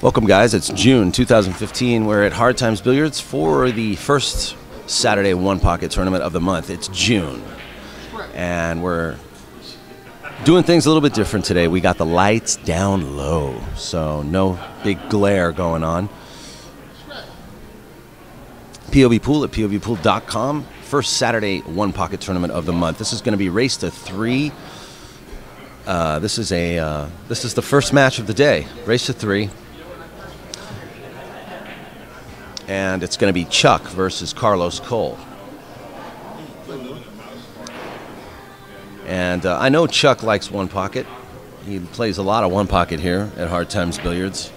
Welcome, guys. It's June 2015. We're at Hard Times Billiards for the first Saturday one pocket tournament of the month. It's June, and we're doing things a little bit different today. We got the lights down low, so no big glare going on. POVPOOL at POVPOOL.com. First Saturday one pocket tournament of the month. This is going to be race to 3. This is the first match of the day. Race to 3. And it's going to be Chuck versus Carlos Coll. And I know Chuck likes one pocket. He plays a lot of one pocket here at Hard Times Billiards.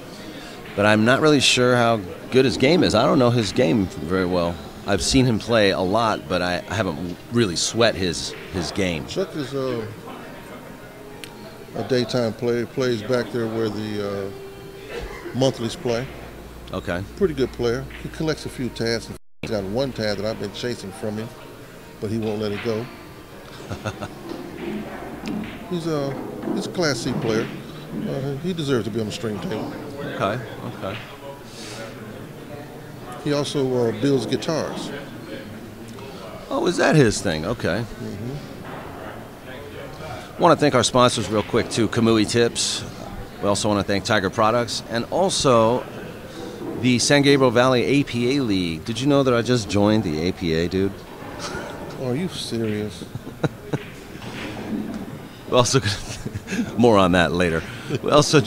But I'm not really sure how good his game is. I don't know his game very well. I've seen him play a lot, but I haven't really sweat his game. Chuck is a daytime player. He plays back there where the monthlies play. Okay. Pretty good player. He collects a few tads. He's got one tad that I've been chasing from him, but he won't let it go. He's a Class C player. He deserves to be on the string table. Okay. Okay. He also builds guitars. Oh, is that his thing? Okay. Want to thank our sponsors real quick too. Kamui Tips. We also want to thank Tiger Products and also the San Gabriel Valley APA League. Did you know that I just joined the APA, dude? Are you serious? We also more on that later. We also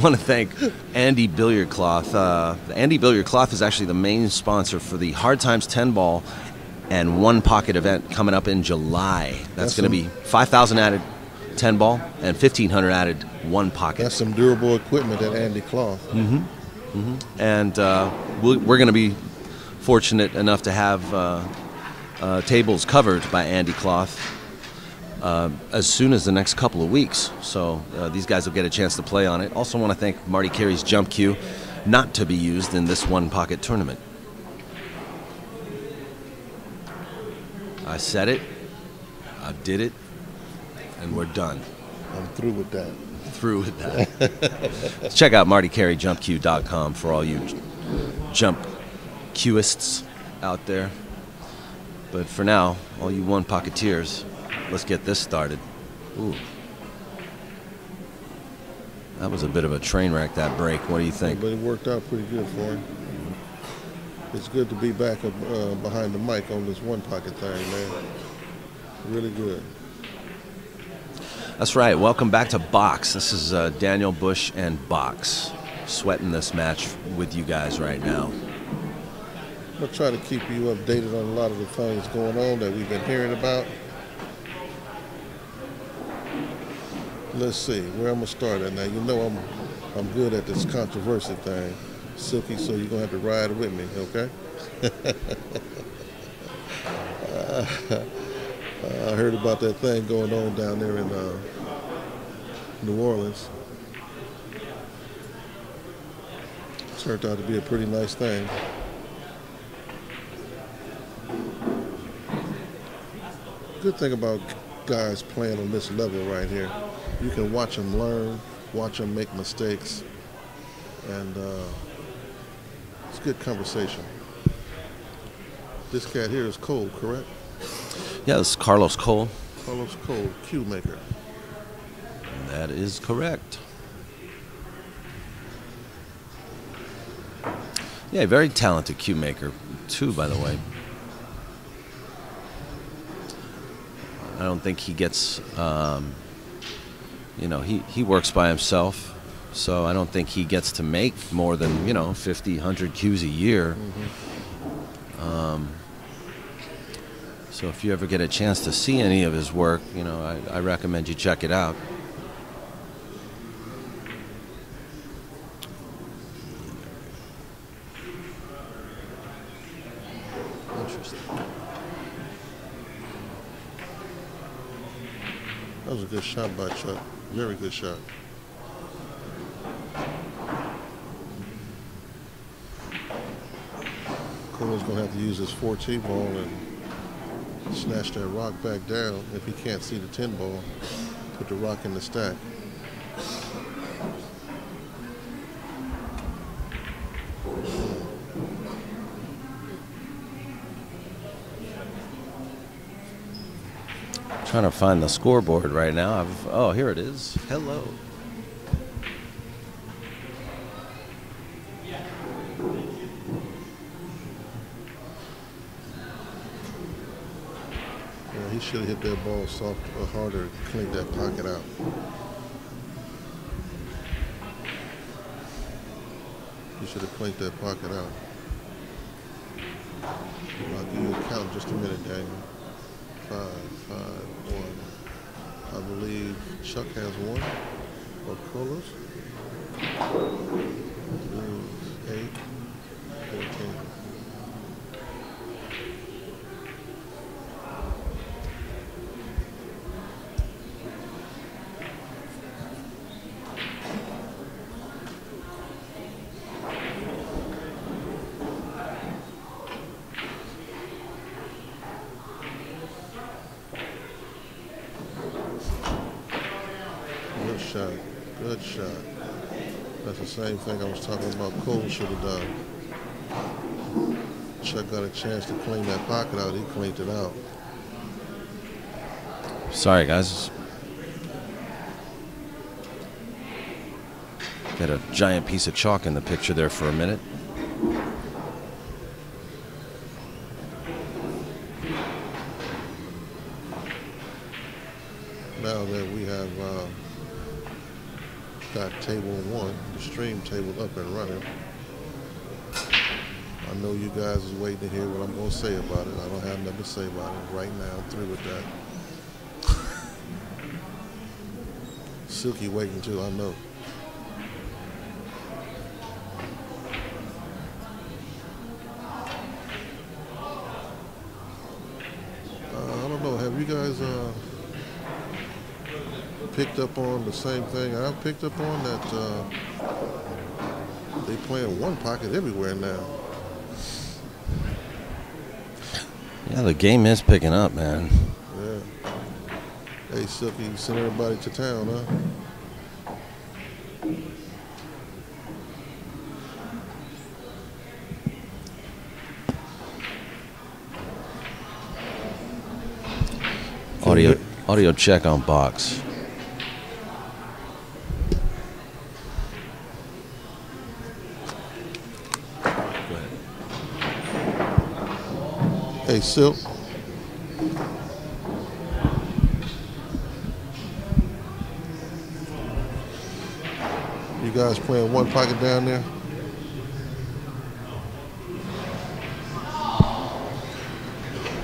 want to thank Andy Billiard Cloth. The Andy Billiard Cloth is actually the main sponsor for the Hard Times 10 ball and one pocket event coming up in July. That's going to be 5,000 added 10 ball and 1,500 added one pocket. That's some durable equipment at Andy Cloth. And we're going to be fortunate enough to have tables covered by Andy Cloth as soon as the next couple of weeks. So these guys will get a chance to play on it. Also want to thank Marty Carey's Jump Cue, not to be used in this one pocket tournament. I said it, I did it, and we're done. I'm through with that. Through with that. Check out MartyCareyJumpCue.com for all you jump cueists out there. But for now, all you one pocketeers, let's get this started. Ooh. That was a bit of a train wreck, that break. What do you think? But it worked out pretty good for him. It's good to be back behind the mic on this one pocket thing, man. Really good. That's right. Welcome back to Box. This is Daniel, Busch, and Box sweating this match with you guys right now. I'm going to try to keep you updated on a lot of the things going on that we've been hearing about. Let's see where I'm going to start at now. You know I'm good at this controversy thing, Silky, so you're going to have to ride with me, okay? I heard about that thing going on down there in New Orleans. Turned out to be a pretty nice thing. Good thing about guys playing on this level right here, you can watch them learn, watch them make mistakes, and it's good conversation. This cat here is Coll, correct? Yeah, this is Carlos Coll. Carlos Coll, cue maker. That is correct. Yeah, very talented cue maker, too, by the way. I don't think he gets, you know, he works by himself, so I don't think he gets to make more than, 50, 100 cues a year. So if you ever get a chance to see any of his work, I recommend you check it out. Interesting. That was a good shot by Chuck. Very good shot. Cole's going to have to use his 4T ball and snatch that rock back down if he can't see the 10 ball. Put the rock in the stack. Trying to find the scoreboard right now. Oh, here it is. Hello. Yeah, he should have hit that ball soft or harder, cleaned that pocket out. He should have cleaned that pocket out. I'll give you a count in just a minute, Daniel. 5, 5, 1. I believe Chuck has one. Or Coll. 8, 14. Good shot. Good shot. That's the same thing I was talking about Coll should have done. Chuck got a chance to clean that pocket out. He cleaned it out. Sorry, guys. Got a giant piece of chalk in the picture there for a minute. Now that we have got table 1, the stream table up and running, I know you guys is waiting to hear what I'm going to say about it. I don't have nothing to say about it right now. I'm through with that. Silky waiting too, I know. I don't know. Have you guys picked up on the same thing I've picked up on, that they playing one pocket everywhere now? Yeah, the game is picking up, man. Yeah. Hey, Silky, you sent everybody to town, huh? Audio check on box. Hey, Silk. You guys playing one pocket down there?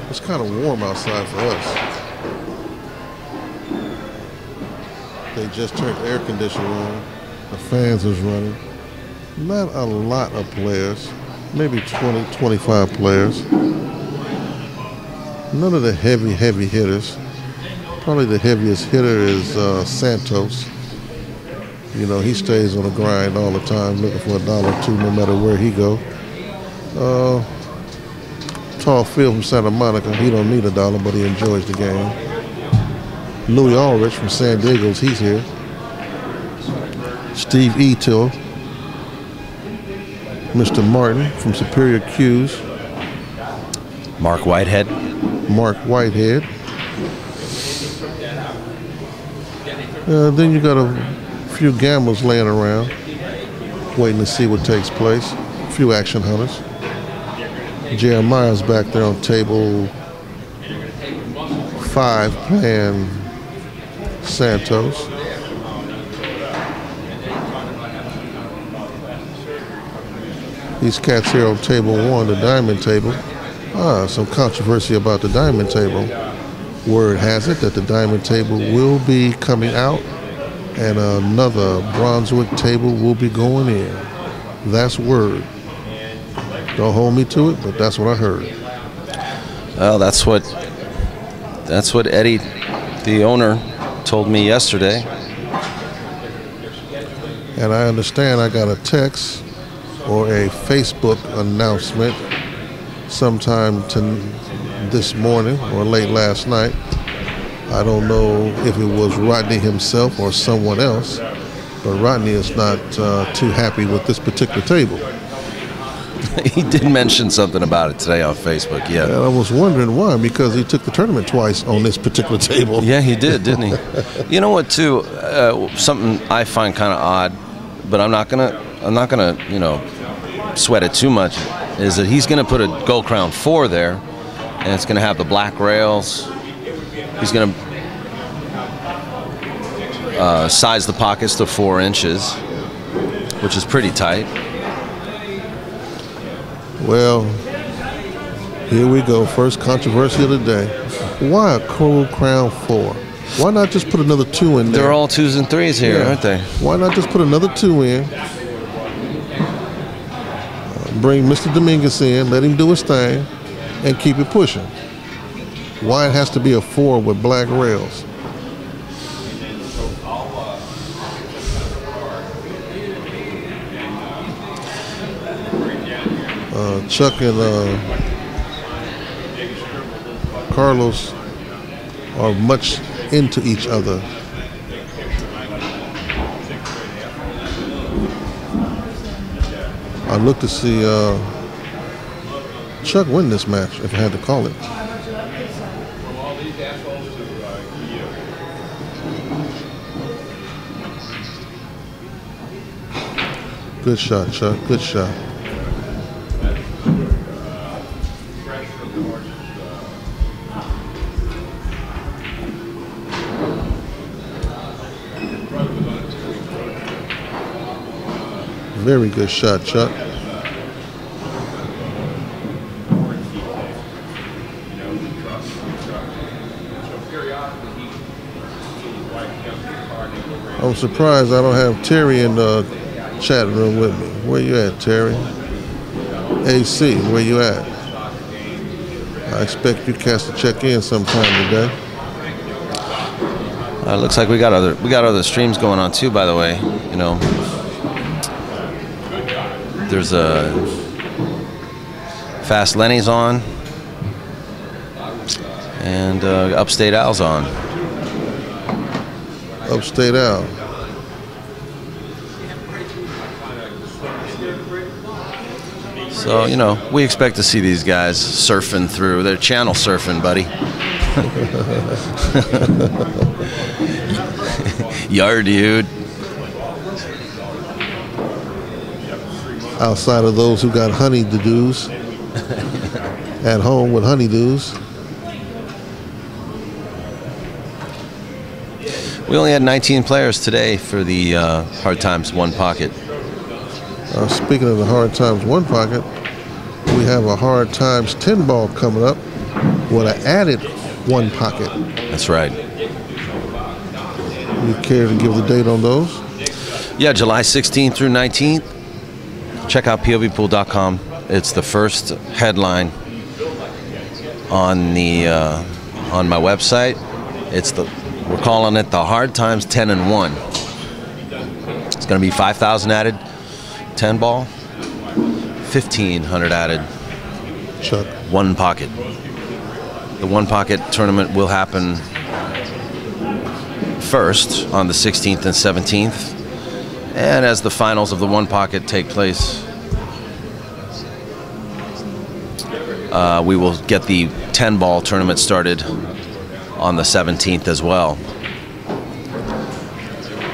It's kind of warm outside for us. They just turned the air conditioner on. The fans is running. Not a lot of players. Maybe 20, 25 players. None of the heavy hitters. Probably the heaviest hitter is Santos. You know, he stays on the grind all the time, looking for $1 or $2 no matter where he go. Tall Phil from Santa Monica, he don't need $1, but he enjoys the game. Louis Ulrich from San Diego's, he's here. Steve Etill. Mr. Martin from Superior Q's. Mark Whitehead. Then you got a few gamblers laying around, waiting to see what takes place. A few action hunters. Jeremiah's back there on table 5 playing Santos. These cats here on table 1, the diamond table. Some controversy about the diamond table. Word has it that the diamond table will be coming out and another Brunswick table will be going in. That's word. Don't hold me to it, but that's what I heard. Well, that's what Eddie, the owner, told me yesterday. And I understand I got a text or a Facebook announcement sometime this morning or late last night. I don't know if it was Rodney himself or someone else, but Rodney is not too happy with this particular table. He did mention something about it today on Facebook, yeah. And I was wondering why, because he took the tournament twice on this particular table. Yeah, he did, didn't he? You know what, too? Something I find kind of odd, but I'm not gonna, you know, sweat it too much, is that he's gonna put a Gold Crown 4 there, and it's gonna have the black rails. He's gonna size the pockets to 4 inches, which is pretty tight. Well, here we go. First controversy of the day. Why a Gold Crown 4? Why not just put another 2 in there? They're all 2s and 3s here, aren't they? Why not just put another 2 in? Bring Mr. Dominguez in, let him do his thing, and keep it pushing. Why it has to be a 4 with black rails? Chuck and Carlos are much into each other. I look to see Chuck win this match if I had to call it. Good shot, Chuck. Good shot. Very good shot, Chuck. I'm surprised I don't have Terry in the chat room with me. Where you at, Terry? AC, where you at? I expect you cats to check in sometime today. Looks like we got other streams going on too, by the way. You know, there's a Fast Lenny's on, and Upstate Al's on. Upstate Al. So, you know, we expect to see these guys surfing through. They're channel surfing, buddy. Yard, dude. Outside of those who got honeydews at home with honeydews. We only had 19 players today for the Hard Times One Pocket. Speaking of the Hard Times One Pocket, we have a Hard Times 10 ball coming up with an added one pocket. That's right. You care to give the date on those? Yeah, July 16th through 19th. Check out POVPOOL.com. It's the first headline on the on my website. We're calling it the Hard Times 10 and 1. It's going to be 5,000 added 10 ball, 1,500 added Chuck. one pocket. The one pocket tournament will happen first on the 16th and 17th. And as the finals of the one pocket take place, we will get the 10 ball tournament started on the 17th as well.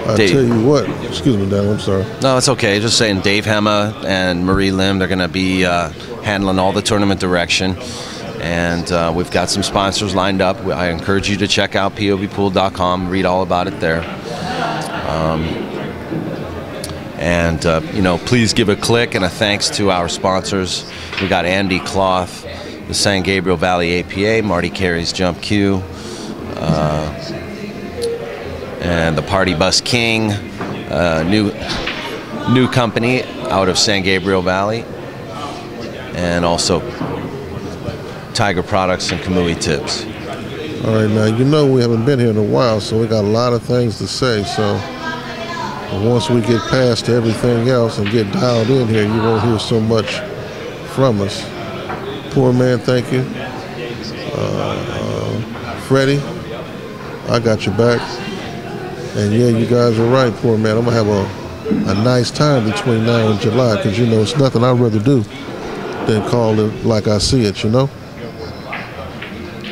I'll tell you what, excuse me, Dan, I'm sorry. No, it's okay. Just saying Dave Hema and Marie Lim, they're going to be handling all the tournament direction. And we've got some sponsors lined up. I encourage you to check out POVPOOL.com, read all about it there. You know, please give a click and a thanks to our sponsors. We got Andy Cloth, the San Gabriel Valley APA, Marty Carey's Jump Q, and the Party Bus King, new company out of San Gabriel Valley, and also Tiger Products and Kamui Tips. All right, now you know we haven't been here in a while, so we got a lot of things to say. So once we get past everything else and get dialed in here, you won't hear so much from us. Poor man, thank you. Freddie, I got your back. And yeah, you guys are right, poor man. I'm gonna have a a nice time between now and July, because you know it's nothing I'd rather do than call it like I see it. You know,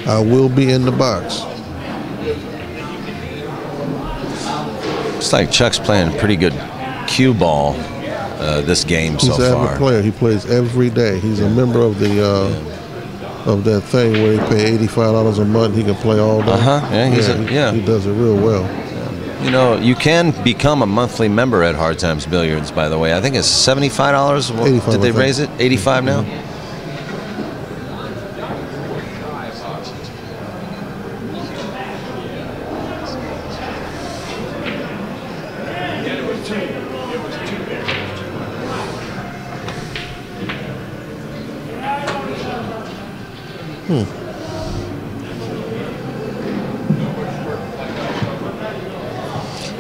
I will be in the box. Looks like Chuck's playing pretty good cue ball this game so far. He's an avid player. He plays every day. He's a member of the of that thing where he pay $85 a month. He can play all day. Yeah, he does it real well. You know, you can become a monthly member at Hard Times Billiards, by the way. I think it's $75. 85, Did they raise it? 85 now?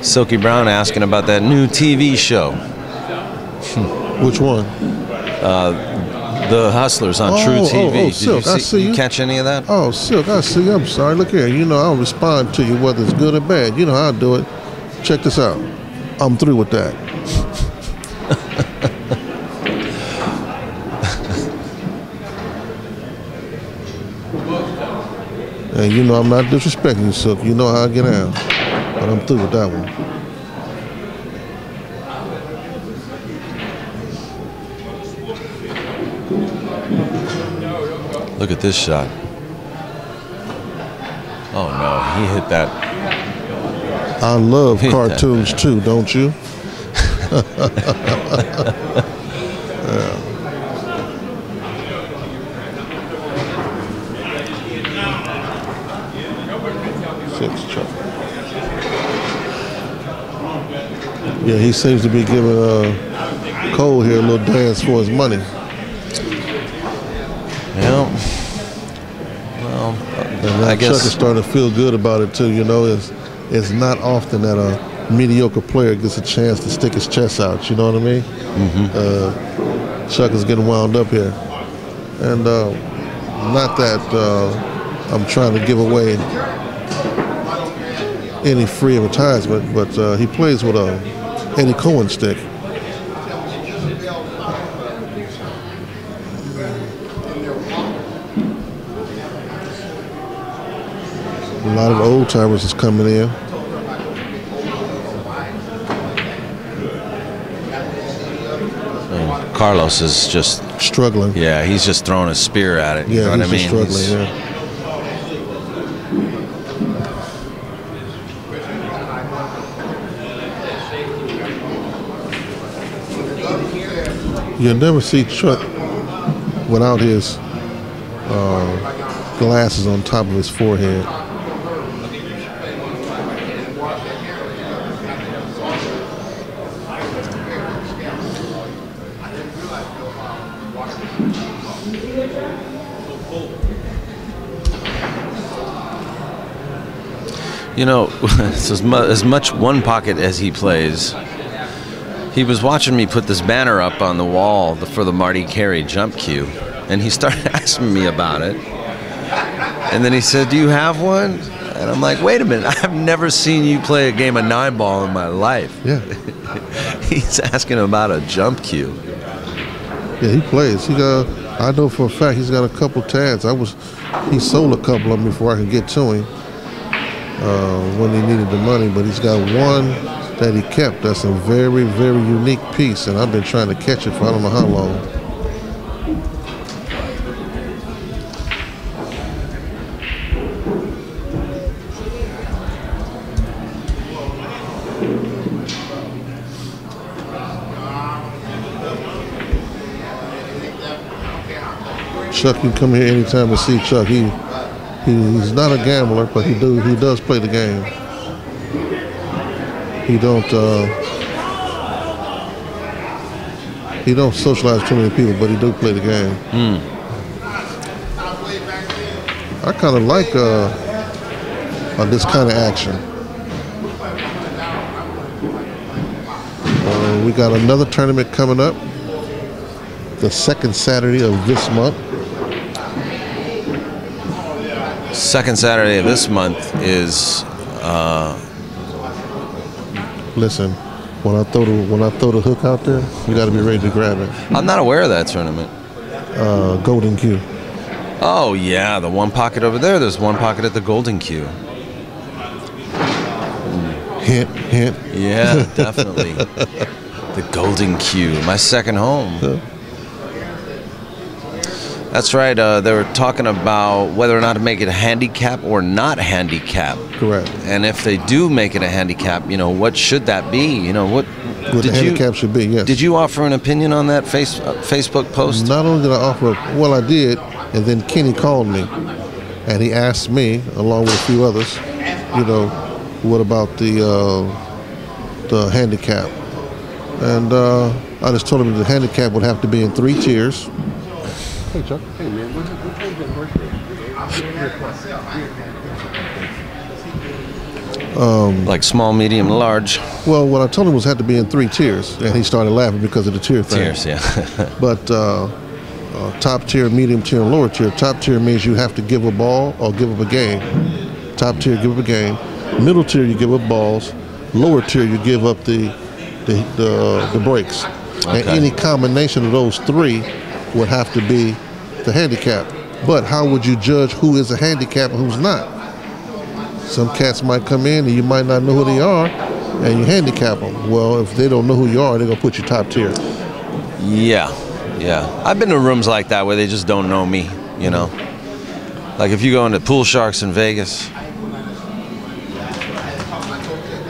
Silky Brown asking about that new TV show. Which one? The Hustlers on True TV. Silk, Did you catch any of that? Oh, Silk, I see. I'm sorry. Look here. You know, I'll respond to you whether it's good or bad. You know how I do it. Check this out. I'm through with that. And you know I'm not disrespecting you, Silk. You know how I get out. But I'm through with that one. Look at this shot. Oh no, he hit that. I love cartoons too, don't you? Yeah. Six, Chuck. Yeah, he seems to be giving Coll here a little dance for his money. Yeah. Well, and I guess Chuck is starting to feel good about it too. You know, it's not often that a mediocre player gets a chance to stick his chest out. You know what I mean? Mm-hmm. Chuck is getting wound up here, and not that I'm trying to give away any free advertisement, but he plays with a Eddie Cohen stick. A lot of old timers is coming in. Carlos is just struggling. Yeah, he's just throwing a spear at it. You know what I mean? Struggling, yeah. You'll never see Chuck without his glasses on top of his forehead. You know, it's as much one pocket as he plays. He was watching me put this banner up on the wall for the Marty Carey jump cue, and he started asking me about it. And then he said, "Do you have one?" And I'm like, "Wait a minute, I've never seen you play a game of 9-ball in my life." Yeah. He's asking about a jump cue. Yeah, he plays. I know for a fact he's got a couple tads. He sold a couple of them before I could get to him when he needed the money, but he's got one that he kept. That's a very, very unique piece, and I've been trying to catch it for I don't know how long. Chuck, you can come here anytime to see Chuck. He's not a gambler, but he does play the game. He don't socialize too many people, but he do play the game. I kind of like this kind of action. We got another tournament coming up, the second Saturday of this month. Second Saturday of this month is listen, When I throw the hook out there, you got to be ready to grab it. I'm not aware of that tournament. Golden Q. Oh yeah, the one pocket over there. There's one pocket at the Golden Q. Hint, hint. Yeah, definitely. The Golden Q, my second home. That's right. They were talking about whether or not to make it a handicap or not handicap. Correct. And if they do make it a handicap, you know, what should that be? You know, what the handicap should be, yes. Did you offer an opinion on that Facebook post? Not only did I offer, well, I did, and then Kenny called me, and he asked me, along with a few others, you know, what about the handicap? And I just told him the handicap would have to be in 3 tiers. Hey, Chuck. Hey, man. What time is your birthday? Like small, medium, large. Well, what I told him was had to be in 3 tiers, and he started laughing because of the tier thing. Tiers, yeah. But top tier, medium tier, and lower tier. Top tier means you have to give a ball or give up a game. Top tier, give up a game. Middle tier, you give up balls. Lower tier, you give up the breaks. Okay. And any combination of those 3 would have to be the handicap. But how would you judge who is a handicap and who's not? Some cats might come in and you might not know who they are, and you handicap them. Well, if they don't know who you are, they're gonna put you top tier. Yeah, yeah. I've been to rooms like that where they just don't know me, you know. Like if you go into Pool Sharks in Vegas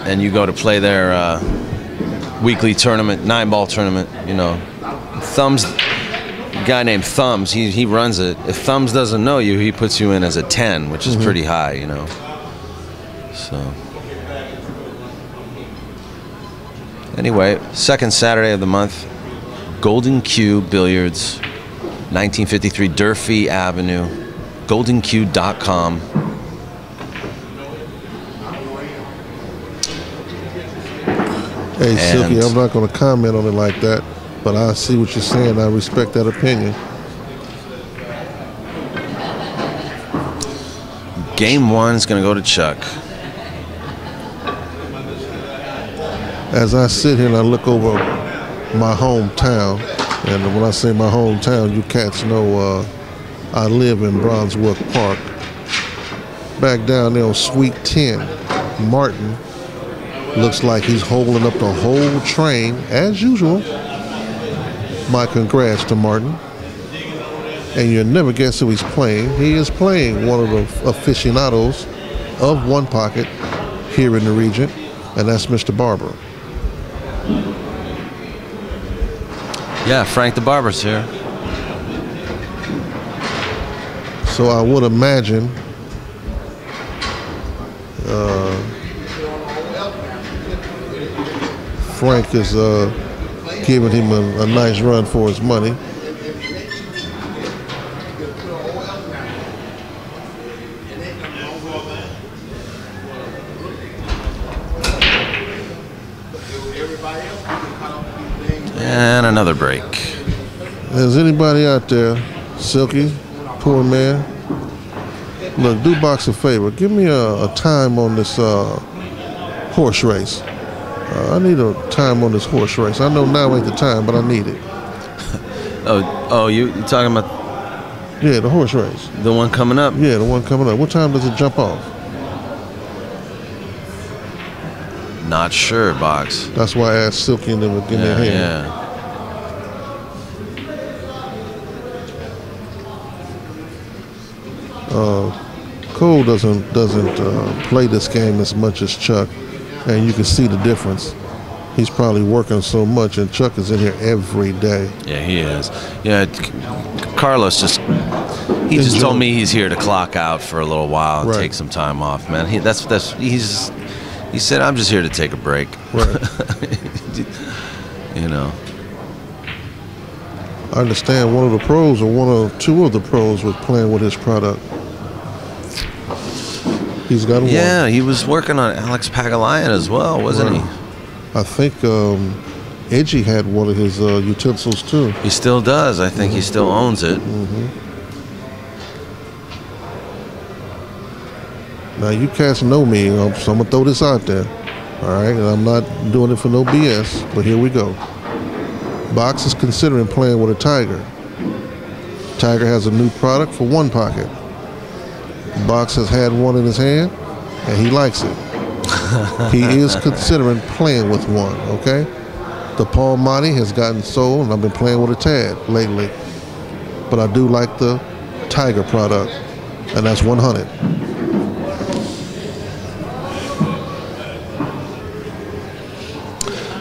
and you go to play their weekly tournament, 9-ball tournament, you know, Thumbs, a guy named Thumbs, he runs it. If Thumbs doesn't know you, he puts you in as a 10, which is pretty high, you know. So anyway, second Saturday of the month, Golden Q Billiards, 1953 Durfee Avenue, goldenq.com. Hey, Silky, I'm not going to comment on it like that, but I see what you're saying. I respect that opinion. Game 1 is going to go to Chuck. As I sit here and I look over my hometown, and when I say my hometown, you cats know I live in Brownswood Park. Back down there on Suite 10, Martin looks like he's holding up the whole train, as usual. My congrats to Martin. And you'll never guess who he's playing. He is playing one of the aficionados of One Pocket here in the region, and that's Mr. Barber. Yeah, Frank the Barber's here. So I would imagine Frank is giving him a nice run for his money. And another break. Is anybody out there, Silky, poor man? Look, do Box a favor. Give me a time on this horse race. I need a time on this horse race. I know now ain't the time, but I need it. Oh, you talking about? Yeah, the horse race. The one coming up? Yeah, the one coming up. What time does it jump off? Not sure, Box. That's why I asked Silky and them to give me a hand. Yeah. Coll doesn't play this game as much as Chuck, and you can see the difference. He's probably working so much, and Chuck is in here every day. Yeah, he is. Yeah, Carlos just told me he's here to clock out for a little while and take some time off, man. He said, I'm just here to take a break. Right. You know. I understand one of the pros, or two of the pros, was playing with his product. He's got one. Yeah, he was working on Alex Pagalayan as well, wasn't he? I think Edgy had one of his utensils too. He still does. I think he still owns it. Now you cats know me, so I'm gonna throw this out there. All right, and I'm not doing it for no BS, but here we go. Box is considering playing with a Tiger. Tiger has a new product for one pocket. Box has had one in his hand, and he likes it. He is considering playing with one, okay? The Paul Monty has gotten sold, and I've been playing with a Tad lately. But I do like the Tiger product, and that's 100.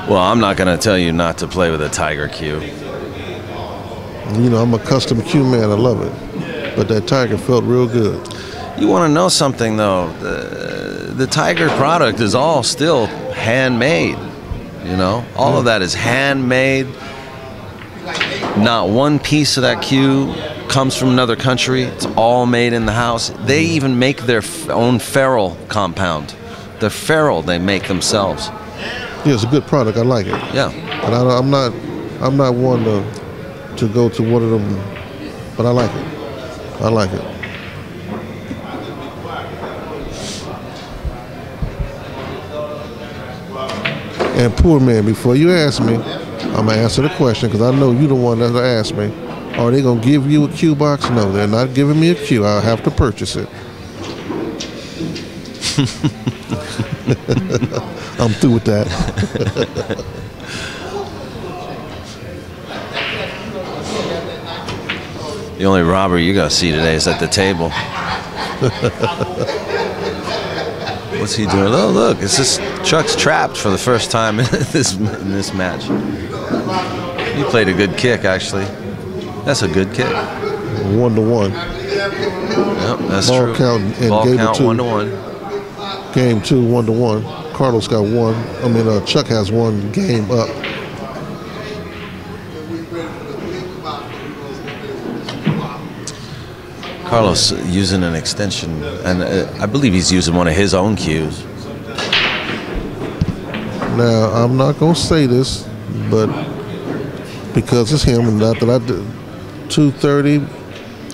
Well, I'm not going to tell you not to play with a Tiger cue. You know, I'm a custom cue man. I love it. But that Tiger felt real good. You want to know something, though? The Tiger product is all still handmade. You know, all of that is handmade. Not one piece of that cue comes from another country. It's all made in the house. They even make their own ferrule compound. The ferrule they make themselves. Yeah, it's a good product. I like it. Yeah. But I'm not one to go to one of them. But I like it. I like it. And poor man, before you ask me, I'm gonna answer the question because I know you the one that asked me. Are they gonna give you a cue box? No, they're not giving me a cue. I'll have to purchase it. I'm through with that. The only robber you got to see today is at the table. What's he doing? Oh, look, it's just Chuck's trapped for the first time in this match. You played a good kick, actually. That's a good kick. 1-1. Yep, that's Ball true. Count in Ball game count 2. 1-1. Game 2, 1-1. Carlos got one. Chuck has one game up. Carlos using an extension, and I believe he's using one of his own cues. Now, I'm not going to say this, but because it's him, and not that I did 230.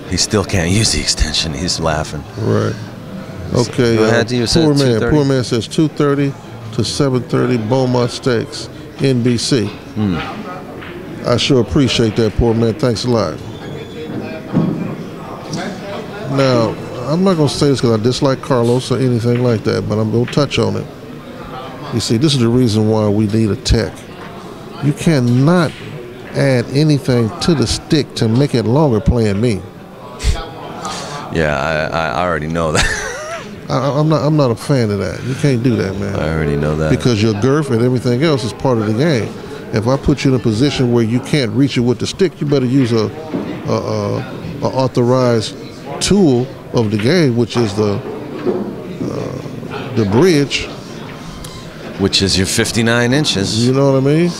He still can't use the extension. He's laughing. Right. Okay. Go ahead, Poor man says 230 to 730 Beaumont Stakes, NBC. I sure appreciate that, poor man. Thanks a lot. Now, I'm not going to say this because I dislike Carlos or anything like that, but I'm going to touch on it. You see, this is the reason why we need a tech. You cannot add anything to the stick to make it longer playing me. Yeah, I already know that. I'm not a fan of that. You can't do that, man. I already know that. Because your girth and everything else is part of the game. If I put you in a position where you can't reach it with the stick, you better use a authorized tool of the game, which is the bridge. Which is your 59 inches. You know what I mean?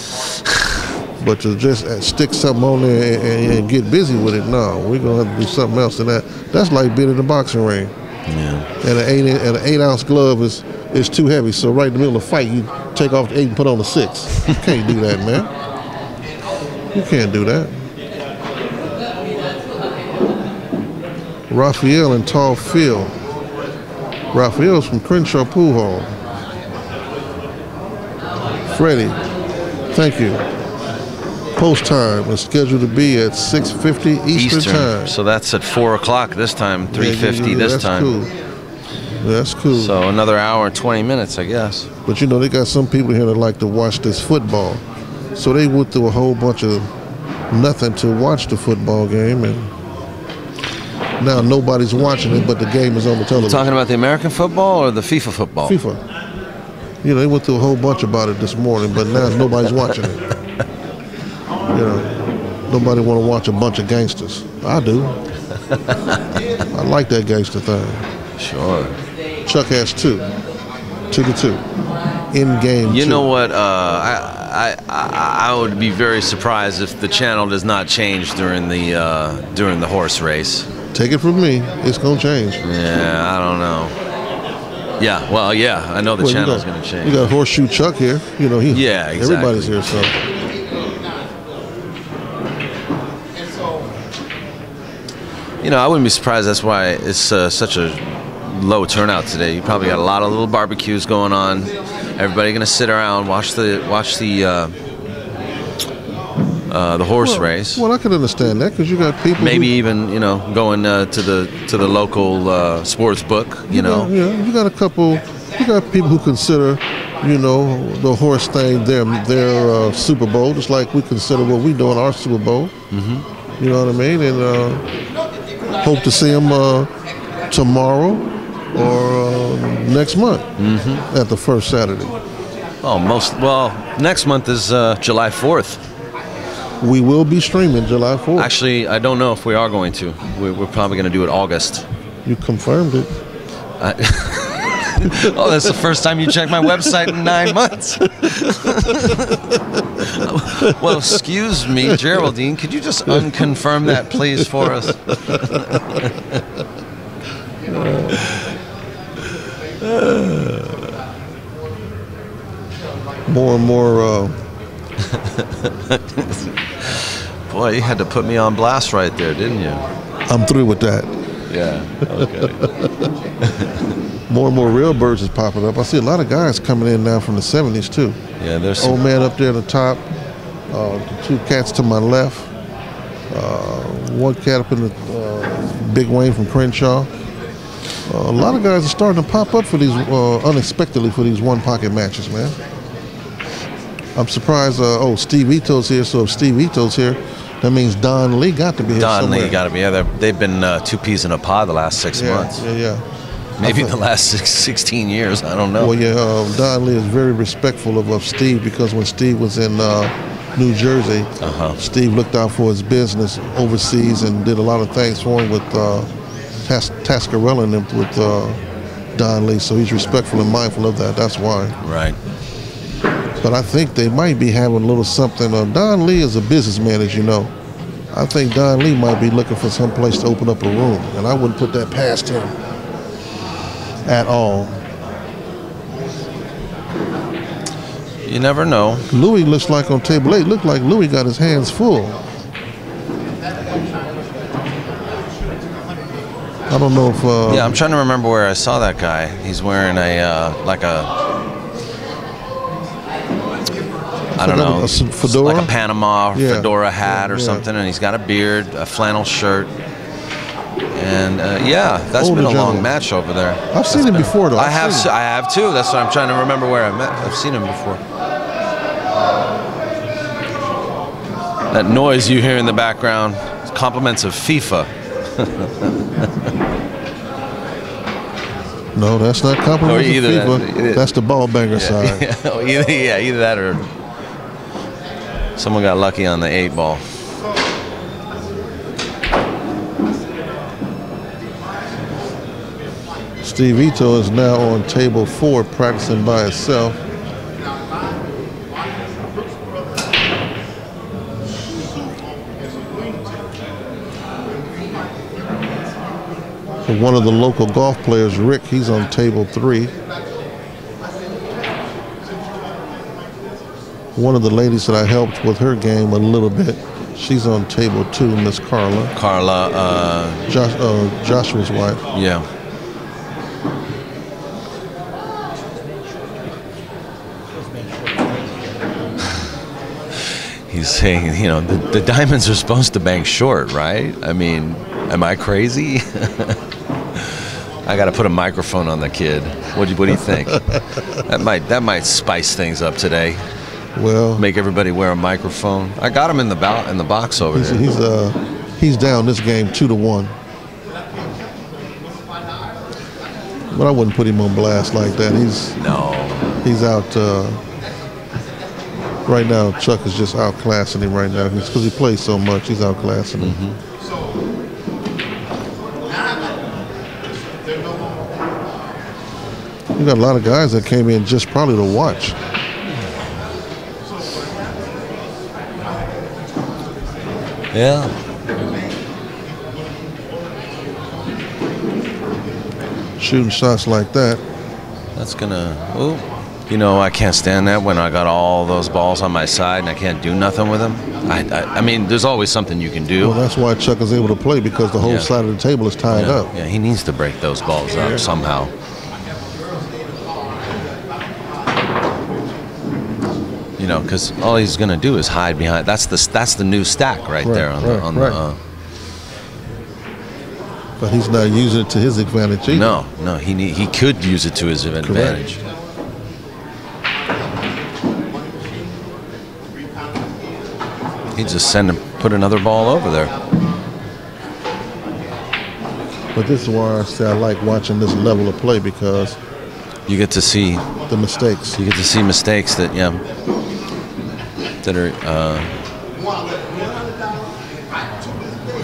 But to just stick something on there and get busy with it, no. We're going to have to do something else than that. That's like being in the boxing ring. Yeah. And an 8-ounce glove is too heavy. So right in the middle of the fight, you take off the 8 and put on the 6. You can't do that, man. You can't do that. Raphael in Tall Field. Raphael's from Crenshaw Pool Hall. Freddie, thank you. Post time is scheduled to be at 6:50 Eastern time. So that's at 4 o'clock this time, 3:50 this that's time. Cool. That's cool. So another hour and 20 minutes, I guess. But you know, they got some people here that like to watch this football. So they went through a whole bunch of nothing to watch the football game, and now nobody's watching it, but the game is on the television. Talking about the American football or the FIFA football? FIFA. You know, they went through a whole bunch about it this morning, but now nobody's watching it. You know, nobody want to watch a bunch of gangsters. I do. I like that gangster thing. Sure. Chuck has 2 to 2 in game. You 2. know what? I would be very surprised if the channel does not change during the horse race. Take it from me, it's gonna change. Yeah, I don't know. Yeah, well, yeah, I know the channel's going to change. You got Horseshoe Chuck here. You know, yeah, exactly. Everybody's here, so. You know, I wouldn't be surprised. That's why it's such a low turnout today. You probably got a lot of little barbecues going on. Everybody gonna sit around, watch the horse race. Well, I can understand that because you got people. Maybe even going to the local sports book. Yeah, you got a couple. You got people who consider, the horse thing their Super Bowl, just like we consider what we do in our Super Bowl. Mm-hmm. You know what I mean? And hope to see them tomorrow or next month at the first Saturday. Oh, next month is July 4th. We will be streaming July 4th. Actually, I don't know if we are going to. We're probably going to do it August. You confirmed it. Oh, that's the first time you checked my website in 9 months. Well, excuse me, Geraldine. Could you just unconfirm that, please, for us? More and more. Boy, you had to put me on blast right there, didn't you? I'm through with that. Yeah. Okay. More and more real birds is popping up. I see a lot of guys coming in now from the 70s too. Yeah, there's old man up there at the top. The two cats to my left. One cat up in the Big Wayne from Crenshaw. A lot of guys are starting to pop up for these unexpectedly for these one pocket matches, man. I'm surprised. Steve Ito's here. So if Steve Ito's here, that means Don Lee got to be here somewhere. Don Lee got to be here. They've been two peas in a pod the last 6 months. Yeah. Maybe the last 16 years. I don't know. Well, yeah, Don Lee is very respectful of Steve because when Steve was in New Jersey, Steve looked out for his business overseas and did a lot of things for him with Tascarella and with Don Lee. So he's respectful and mindful of that. That's why. Right. But I think they might be having a little something. Don Lee is a businessman, as you know. I think Don Lee might be looking for some place to open up a room, and I wouldn't put that past him at all. You never know. Louis looks like on table 8. Looked like Louis got his hands full. I don't know if. Yeah, I'm trying to remember where I saw that guy. He's wearing I don't know, a fedora? like a Panama fedora hat or something, and he's got a beard, a flannel shirt, and that's been a long match over there. I've seen him before, though. I have too. That's what I'm trying to remember where I've seen him before. That noise you hear in the background, compliments of FIFA. No, that's not compliments of FIFA. That's the ball banger side. Either that or someone got lucky on the 8 ball. Steve Ito is now on table 4 practicing by himself. For one of the local golf players, Rick, he's on table 3. One of the ladies that I helped with her game a little bit, she's on table 2, Miss Carla. Joshua's wife. Yeah. He's saying, the diamonds are supposed to bank short, right? I mean, am I crazy? I got to put a microphone on the kid. What do you think? That might spice things up today. Well, make everybody wear a microphone. I got him in the box over there. He's down this game 2-1. But I wouldn't put him on blast like that. He's out. Right now, Chuck is just outclassing him right now because he plays so much. He's outclassing him. You got a lot of guys that came in just probably to watch. Yeah. Shooting shots like that. That's gonna. I can't stand that when I got all those balls on my side and I can't do nothing with them. I mean, there's always something you can do. Well, that's why Chuck is able to play because the whole side of the table is tied up. Yeah, he needs to break those balls up somehow. know, because all he's going to do is hide behind. That's the new stack right there on the. But he's not using it to his advantage either. No, he could use it to his advantage. He just put another ball over there. But this is why I say I like watching this level of play, because you get to see the mistakes. You get to see mistakes that are.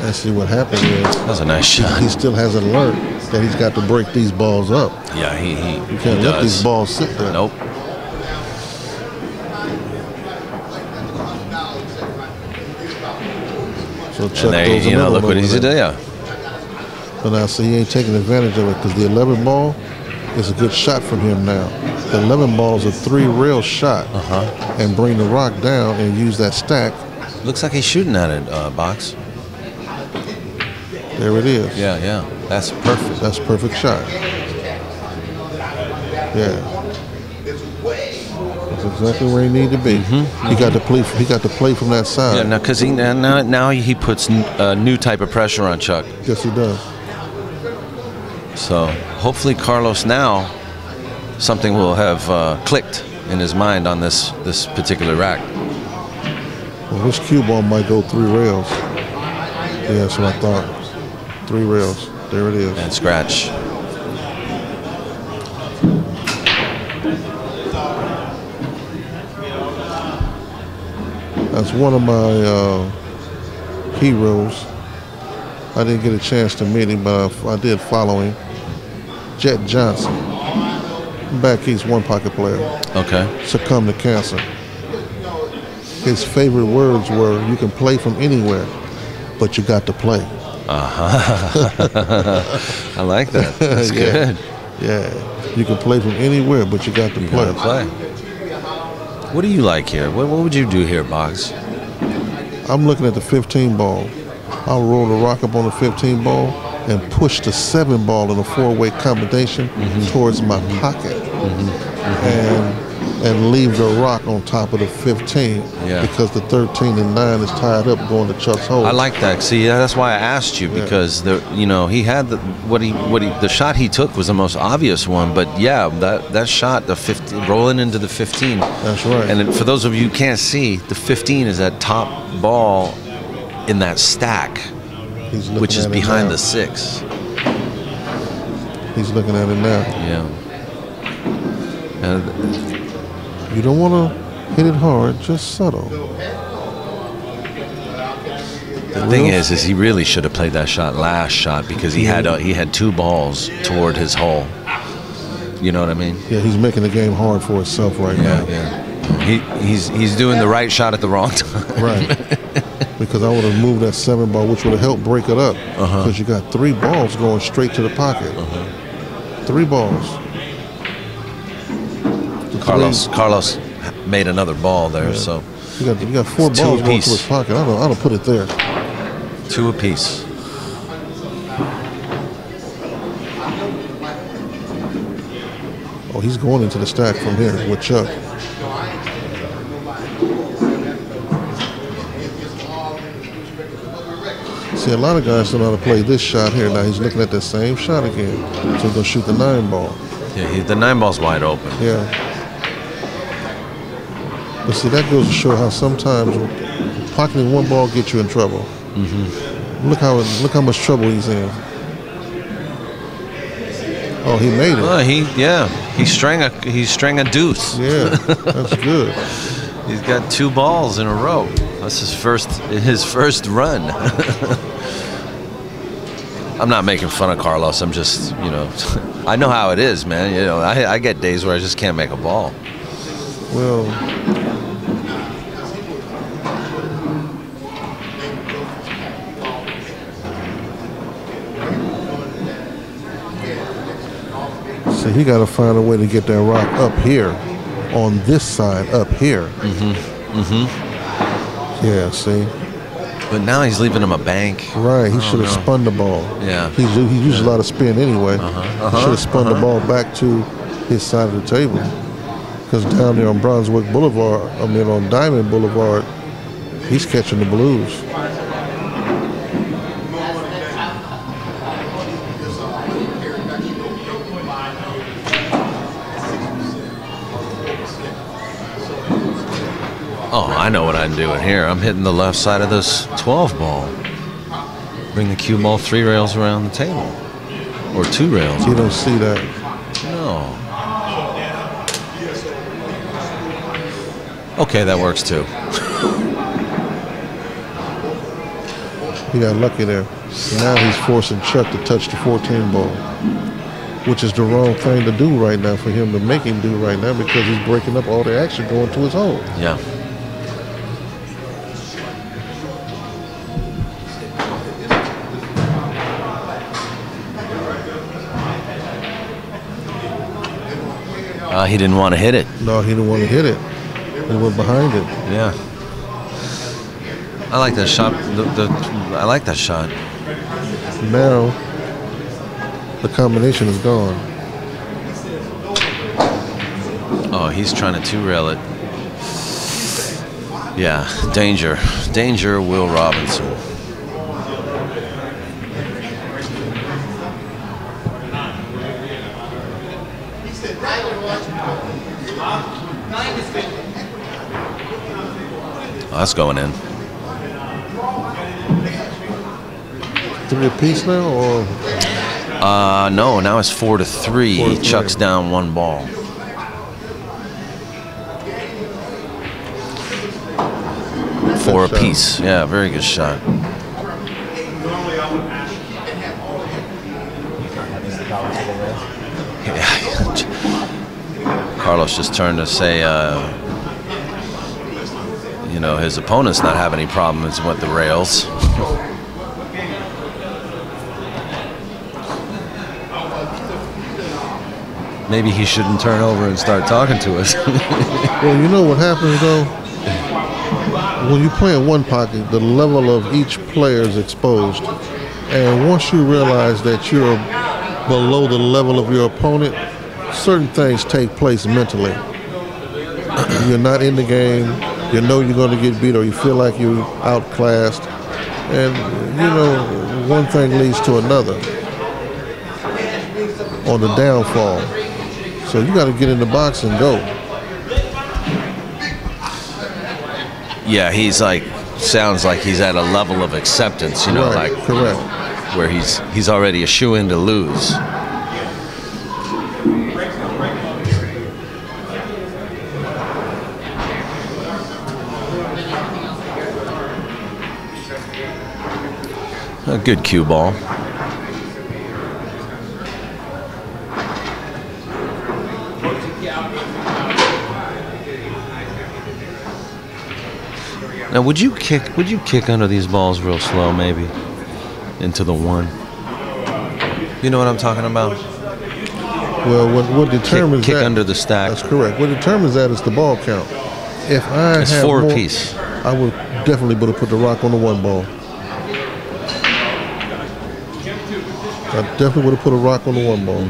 And see what happened is that was a nice shot. He still hasn't learned that he's got to break these balls up. Yeah, you can't let these balls sit there. Nope. So Chuck goes look what he's doing. Yeah. But now, see, he ain't taking advantage of it, because the 11 ball is a good shot from him now. The 11 ball is a 3-rail shot, and bring the rock down and use that stack. Looks like he's shooting at it, Box. There it is. Yeah. That's perfect. That's a perfect shot. Yeah. That's exactly where he needed to be. He got to play. He got to play from that side. Yeah, now because now he puts a new type of pressure on Chuck. Yes, he does. So hopefully Carlos now something will have clicked in his mind on this particular rack. Well, this cue ball might go 3 rails. Yeah, that's what I thought. 3 rails. There it is. And scratch. That's one of my heroes. I didn't get a chance to meet him, but I did follow him. Jet Johnson. Back east, one pocket player. Okay. Succumbed to cancer. His favorite words were, "You can play from anywhere, but you got to play." I like that. That's good. Yeah. You can play from anywhere, but you got to play. Gotta play. What do you like here? What would you do here, Boggs? I'm looking at the 15 ball. I'll roll the rock up on the 15 ball and push the 7 ball in a 4-way combination towards my pocket, and leave the rock on top of the 15, because the 13 and 9 is tied up going to Chuck's hole. I like that. See, that's why I asked you, because he had the shot he took was the most obvious one, but yeah, that shot, the 15, rolling into the 15. That's right. And for those of you who can't see, the 15 is that top ball in that stack, which is behind the 6. He's looking at it now. Yeah. You don't want to hit it hard, just subtle. The thing is he really should have played that shot last shot, because he had 2 balls toward his hole. You know what I mean? Yeah, he's making the game hard for himself right now. Yeah. He's doing the right shot at the wrong time. Right. Because I would have moved that 7 ball, which would have helped break it up. Because you got 3 balls going straight to the pocket. 3 balls. Carlos made another ball there, so you got 4 balls going to his pocket. I don't put it there. 2 apiece. Oh, he's going into the stack from here with Chuck. See, a lot of guys don't know how to play this shot here. Now he's looking at that same shot again. So he's going to shoot the 9 ball. Yeah, the 9 ball's wide open. Yeah. But see, that goes to show how sometimes pocketing 1 ball gets you in trouble. Look how much trouble he's in. Oh, he made it. Well, he strang a deuce. Yeah, that's good. He's got 2 balls in a row. That's his first run. I'm not making fun of Carlos. I'm just, I know how it is, man. I get days where I just can't make a ball. Well, see, he got to find a way to get that rock up here, on this side, up here. Yeah, see. But now he's leaving him a bank. Right, he should have spun the ball. Yeah. He used a lot of spin anyway. He should have spun the ball back to his side of the table. because down there on Brunswick Boulevard, on Diamond Boulevard, he's catching the blues. Oh, I know what I'm doing here. I'm hitting the left side of this 12 ball. Bring the cue ball 3 rails around the table. Or 2 rails. You don't see that. No. Okay, that works too. He got lucky there. Now he's forcing Chuck to touch the 14 ball, which is the wrong thing to do right now for him to make him do right now, because he's breaking up all the action going to his hole. Yeah. He didn't want to hit it. No, he didn't want to hit it. He went behind it. Yeah. I like that shot. I like that shot. Now, the combination is gone. Oh, he's trying to 2-rail it. Yeah, danger. Danger, Will Robinson. Oh, that's going in. 3 apiece now, or? No, now it's 4-3. 4-3. Chuck's down 1 ball. Four apiece. Yeah, very good shot. Carlos just turned to say, you know, his opponent's not having any problems with the rails. Maybe he shouldn't turn over and start talking to us. Well, you know what happens though? When you play in one pocket, the level of each player is exposed. And once you realize that you're below the level of your opponent, certain things take place mentally. You're not in the game, you know you're going to get beat, or you feel like you're outclassed. And, you know, one thing leads to another on the downfall. So you got to get in the box and go. Yeah, he's like, sounds like he's at a level of acceptance, you know, Right, like correct. Where he's already a shoe-in to lose. A good cue ball. Now, would you kick under these balls real slow, maybe into the 1? You know what I'm talking about? Well, what determines kick that? Under the stack. That's correct. What determines that is the ball count. If I It's have 4 more, apiece. I would definitely be able to put the rock on the 1 ball. I definitely would have put a rock on the 1 ball.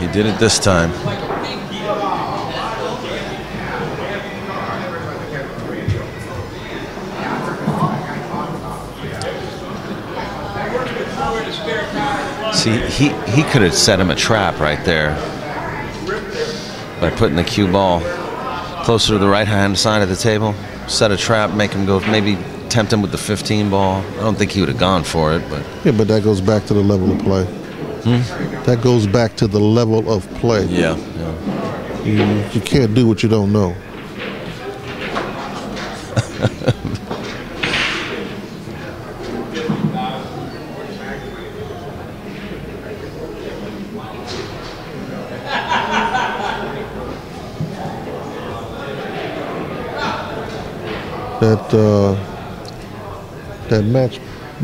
He did it this time. See, he could have set him a trap right there by putting the cue ball closer to the right-hand side of the table. Set a trap, make him go, maybe tempt him with the 15 ball. I don't think he would have gone for it, but Yeah, but that goes back to the level of play. That goes back to the level of play. yeah. You can't do what you don't know.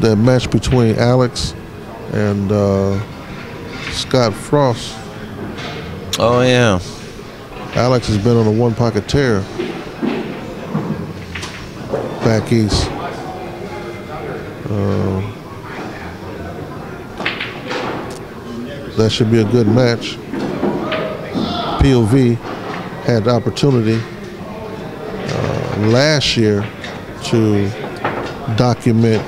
That match between Alex and Scott Frost. Oh yeah. Alex has been on a one-pocket tear back east. That should be a good match. POV had the opportunity last year to document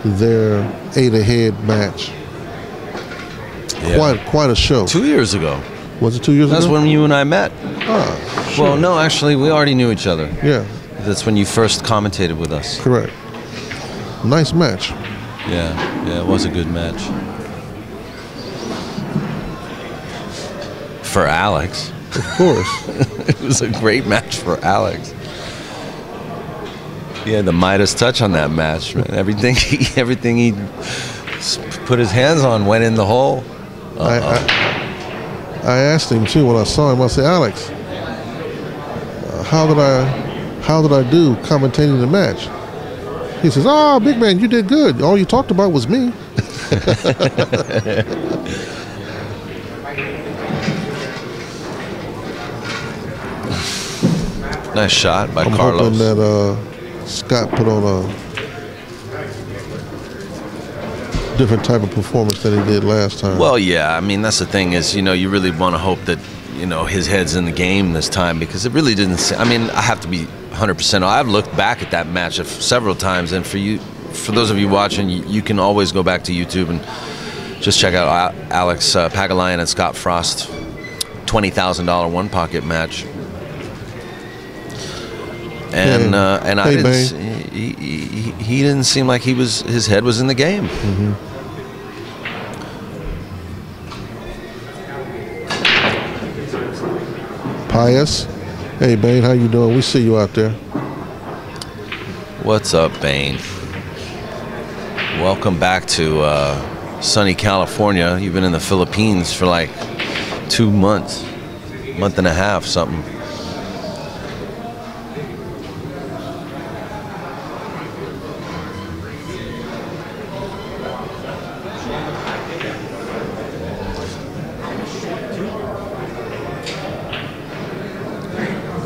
their 8-ahead match. Yeah. Quite a show. 2 years ago. Was it 2 years ago? That's when you and I met. Ah, sure. Well, no, actually, we already knew each other. Yeah. That's when you first commentated with us. Correct. Nice match. Yeah, it was a good match. For Alex. Of course. It was a great match for Alex. He had the Midas touch on that match, man. Everything he put his hands on went in the hole. I asked him too when I saw him. I said, Alex, how did I do commentating the match? He says, "Oh, big man, you did good. All you talked about was me." Nice shot by I'm Carlos. hoping that Scott put on a different type of performance than he did last time. Well, yeah. I mean, that's the thing is, you really want to hope that, his head's in the game this time, because it really didn't. I mean, I have to be 100%. I've looked back at that match several times, and for those of you watching, you can always go back to YouTube and just check out Alex Pagulayan and Scott Frost $20,000 one-pocket match. And I didn't. He didn't seem like his head was in the game. Mm-hmm. Pius, hey Bane, how you doing? We see you out there. What's up, Bane? Welcome back to sunny California. You've been in the Philippines for like 2 months, month and a half, something.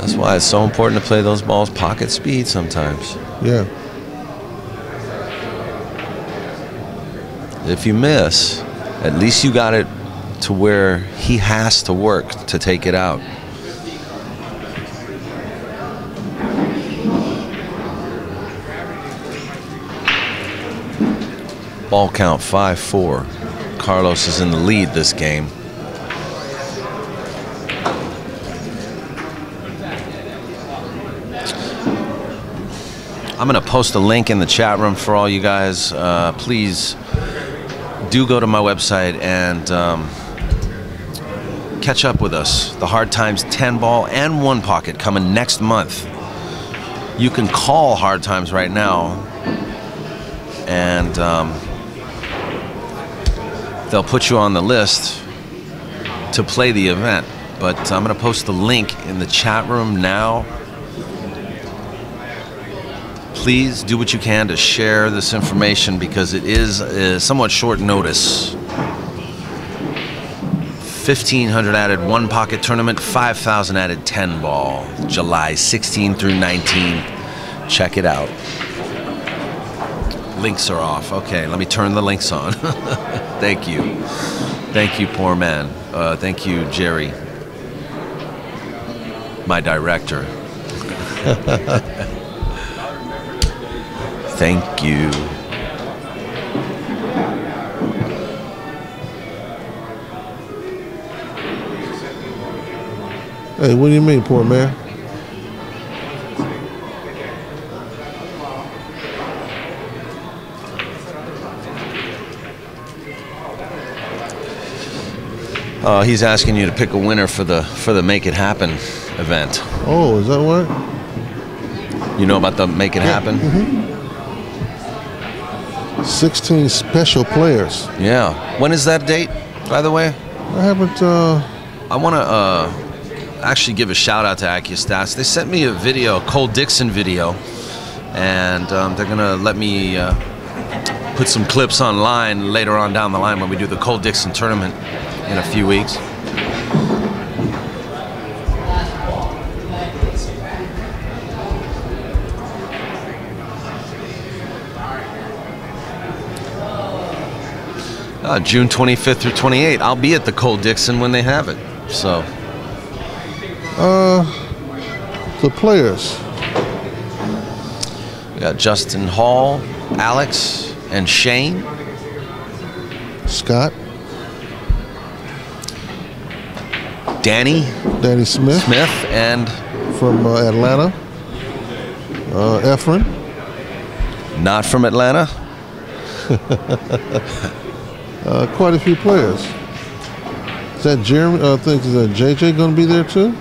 That's why it's so important to play those balls pocket speed sometimes. Yeah. If you miss, at least you got it to where he has to work to take it out. Ball count 5-4. Carlos is in the lead this game. I'm going to post a link in the chat room for all you guys. Please do go to my website and catch up with us. The Hard Times 10 ball and one pocket coming next month. You can call Hard Times right now, and they'll put you on the list to play the event. But I'm going to post the link in the chat room now. Please do what you can to share this information, because it is somewhat short notice. 1,500 added one pocket tournament, 5,000 added 10 ball, July 16 through 19. Check it out. Links are off. Okay, let me turn the links on. Thank you. Thank you, poor man. Thank you, Jerry, my director. Thank you. Hey, what do you mean, poor man? He's asking you to pick a winner for the Make It Happen event. Oh, is that what? You know about the Make It Happen? Mm-hmm. 16 special players. Yeah. When is that date, by the way? I haven't. I want to actually give a shout out to AccuStats. They sent me a video, a Coll Dixon video, and they're going to let me put some clips online later on down the line when we do the Coll Dixon tournament in a few weeks. June 25th through 28th. I'll be at the Coll Dixon when they have it. So. The players. We got Justin Hall, Alex, and Shane. Scott. Danny Smith. And from Atlanta. Efren. Not from Atlanta. Quite a few players. Is that Jeremy? I think is that JJ going to be there too?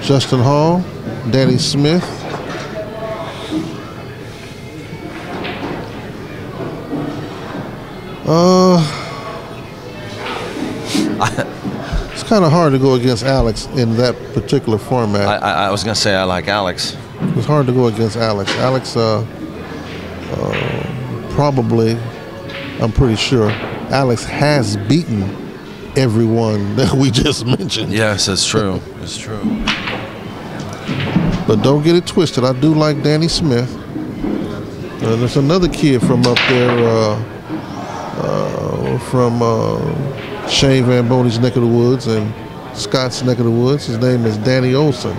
Justin Hall, Danny Smith. It's kind of hard to go against Alex in that particular format. I was going to say I like Alex. It's hard to go against Alex. Alex probably, I'm pretty sure, Alex has beaten everyone that we just mentioned. Yes, it's true. It's true. But don't get it twisted. I do like Danny Smith. There's another kid from up there, from Shane Van Boney's neck of the woods and Scott's neck of the woods. His name is Danny Olson.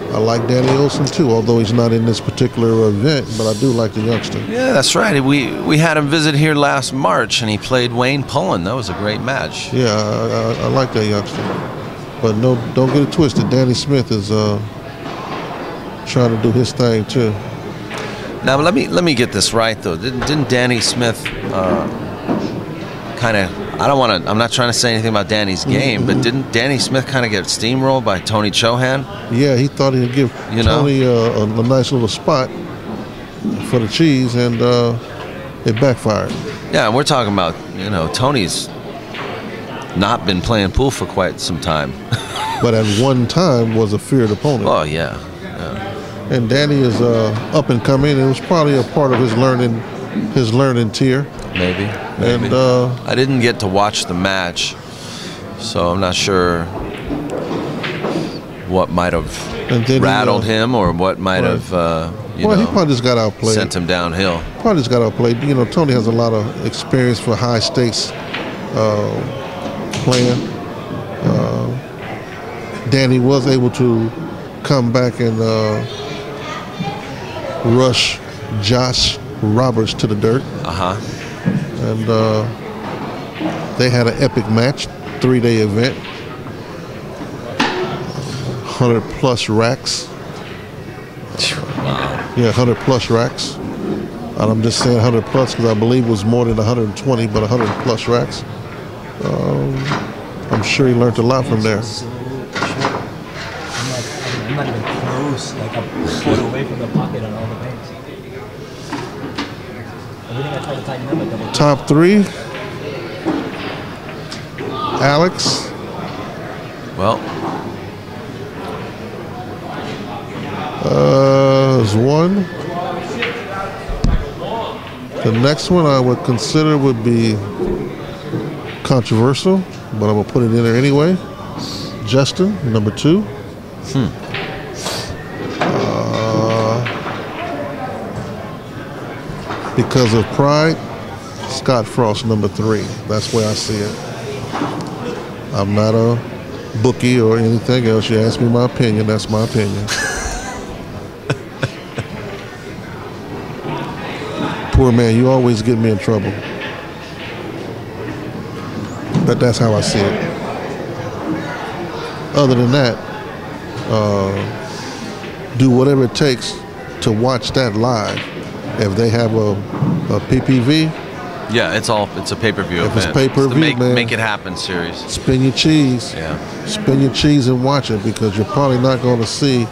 I like Danny Olson too, although he's not in this particular event, but I do like the youngster. Yeah, that's right. We had him visit here last March, and he played Wayne Pullen. That was a great match. Yeah, I like that youngster. But no, don't get it twisted. Danny Smith is trying to do his thing too. Now let me get this right though. Didn't Danny Smith kind of? I'm not trying to say anything about Danny's game, but didn't Danny Smith kind of get steamrolled by Tony Chohan? Yeah, he thought he'd give Tony a nice little spot for the cheese, and it backfired. Yeah, and we're talking about, Tony's not been playing pool for quite some time. But at one time was a feared opponent. Oh, yeah. And Danny is up and coming. It was probably a part of his learning tier. Maybe. And I didn't get to watch the match, so I'm not sure what might have rattled him or what might have, he probably just got outplayed. Sent him downhill. Probably just got outplayed. Tony has a lot of experience for high stakes playing. Danny was able to come back and rush Josh Roberts to the dirt. And they had an epic match, 3-day event, 100+ racks. Wow. Yeah, 100+ racks. And I'm just saying 100+ because I believe it was more than 120, but 100+ racks. I'm sure he learned a lot from there. I'm not even close. Like I'm pulled away from the pocket on all the banks. Everything I try to tighten up, I double. Top 3. Alex. Well. Is 1. The next one I would consider would be controversial, but I'm gonna put it in there anyway. Justin, number 2. Because of pride, Scott Frost, number 3. That's where I see it. I'm not a bookie or anything else. You ask me my opinion, that's my opinion. Poor man, you always get me in trouble. But that's how I see it. Other than that, do whatever it takes to watch that live. If they have a PPV, yeah, it's a pay-per-view event. If it's pay-per-view, man, make it happen series. Spin your cheese. Yeah. Spin your cheese and watch it, because you're probably not going to see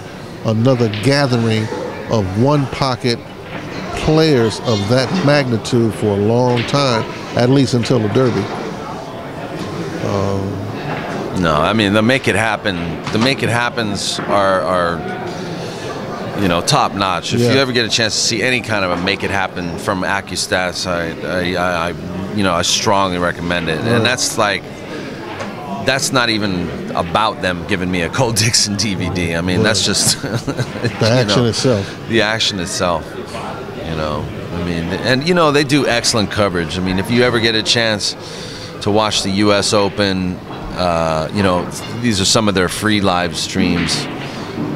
another gathering of one pocket players of that magnitude for a long time, at least until the Derby. No, I mean the make it happen. The make it happens are top notch. If you ever get a chance to see any kind of a make it happen from AccuStats, I strongly recommend it. And that's not even about them giving me a Coll Dixon DVD. I mean, that's just the action itself. The action itself. You know, I mean, and you know they do excellent coverage. I mean, if you ever get a chance to watch the U.S. Open, you know, these are some of their free live streams.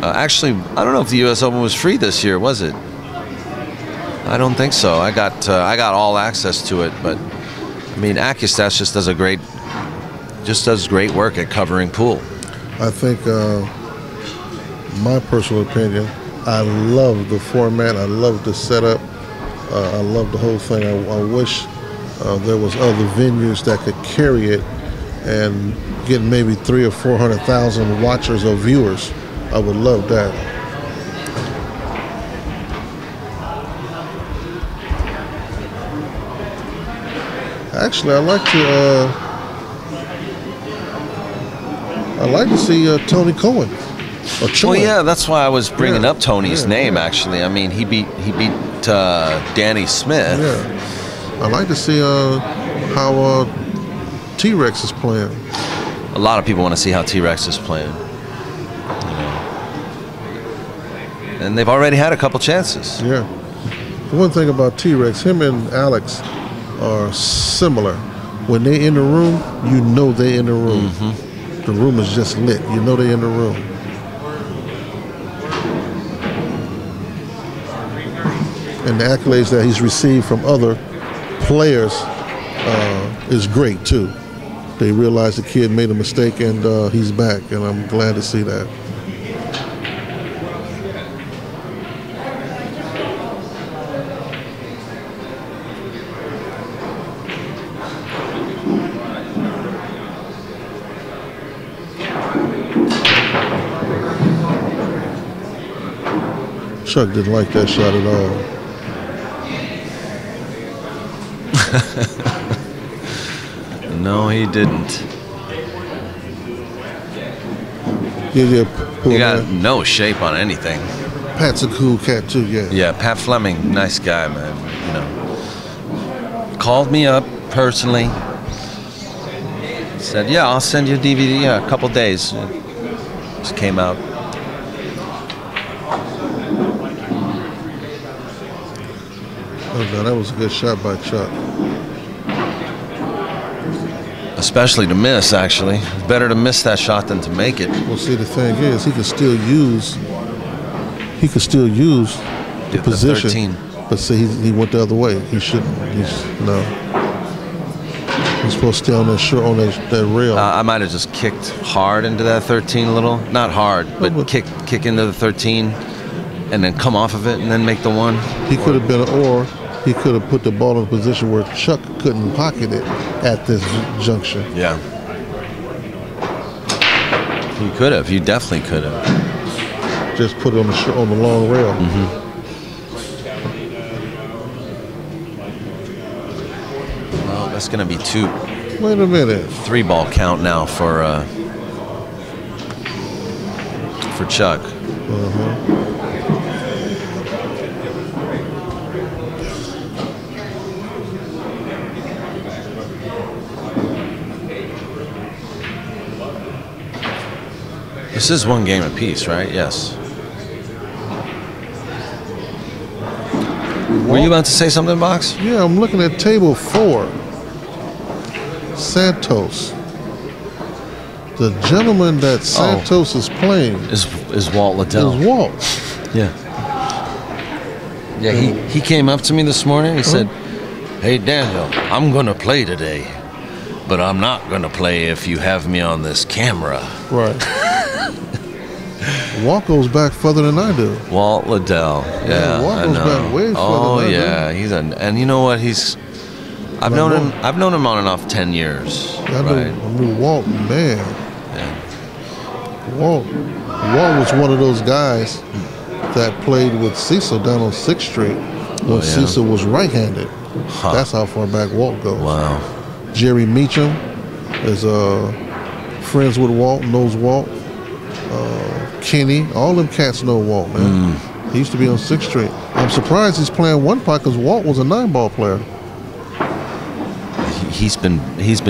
Actually, I don't know if the U.S. Open was free this year, was it? I don't think so. I got all access to it, but I mean, AccuStats just does great work at covering pool. I think, my personal opinion, I love the format. I love the setup. I love the whole thing. I wish there was other venues that could carry it and get maybe 300,000 or 400,000 watchers or viewers. I would love that. Actually, I'd like to see Tony Cohen. Well, yeah, that's why I was bringing up Tony's name. Actually, I mean, he beat Danny Smith. Yeah, I'd like to see how T-Rex is playing. A lot of people want to see how T-Rex is playing. And they've already had a couple chances. Yeah. The one thing about T-Rex, him and Alex are similar. When they in the room, you know they in the room. Mm-hmm. The room is just lit. You know they in the room. And the accolades that he's received from other players is great too. They realize the kid made a mistake and he's back, and I'm glad to see that. Chuck didn't like that shot at all. No, he didn't. Yeah, he got no shape on anything. Pat's a cool cat too, yeah. Yeah, Pat Fleming, nice guy, man. You know, called me up personally. Said, "Yeah, I'll send you a DVD. Yeah, a couple days." Just came out. Oh, no, that was a good shot by Chuck. Especially to miss, actually. It's better to miss that shot than to make it. Well, see, the thing is, he could still use the position. 13. But see, he went the other way. He shouldn't. No. He's supposed to stay on that rail. I might have just kicked hard into that 13 a little. Not hard, but kick into the 13 and then come off of it and then make the 1. He could have been, or he could have put the ball in a position where Chuck couldn't pocket it at this junction. Yeah. He could have. He definitely could have. Just put it on the long rail. Mm-hmm. Well, that's going to be 2. Wait a minute. 3-ball count now for Chuck. Uh-huh. This is 1 game apiece, right? Yes. Were you about to say something, Box? Yeah, I'm looking at table 4. Santos. The gentleman that Santos is playing is Walt Liddell. Is Walt. Yeah. Yeah, he came up to me this morning. He said, "Hey, Daniel, I'm going to play today, but I'm not going to play if you have me on this camera." Right. Walt goes back further than I do. Walt Liddell. Yeah, Walt goes back way further than I do. He's and you know what? I've known him on and off 10 years. I knew Walt, man. Yeah. Walt was one of those guys that played with Cecil down on 6th Street when Cecil was right-handed. Huh. That's how far back Walt goes. Wow. Jerry Meacham is friends with Walt, knows Walt. Kenny, all them cats know Walt, man. He used to be on 6th Street. I'm surprised he's playing 1 pot because Walt was a 9-ball player. He's been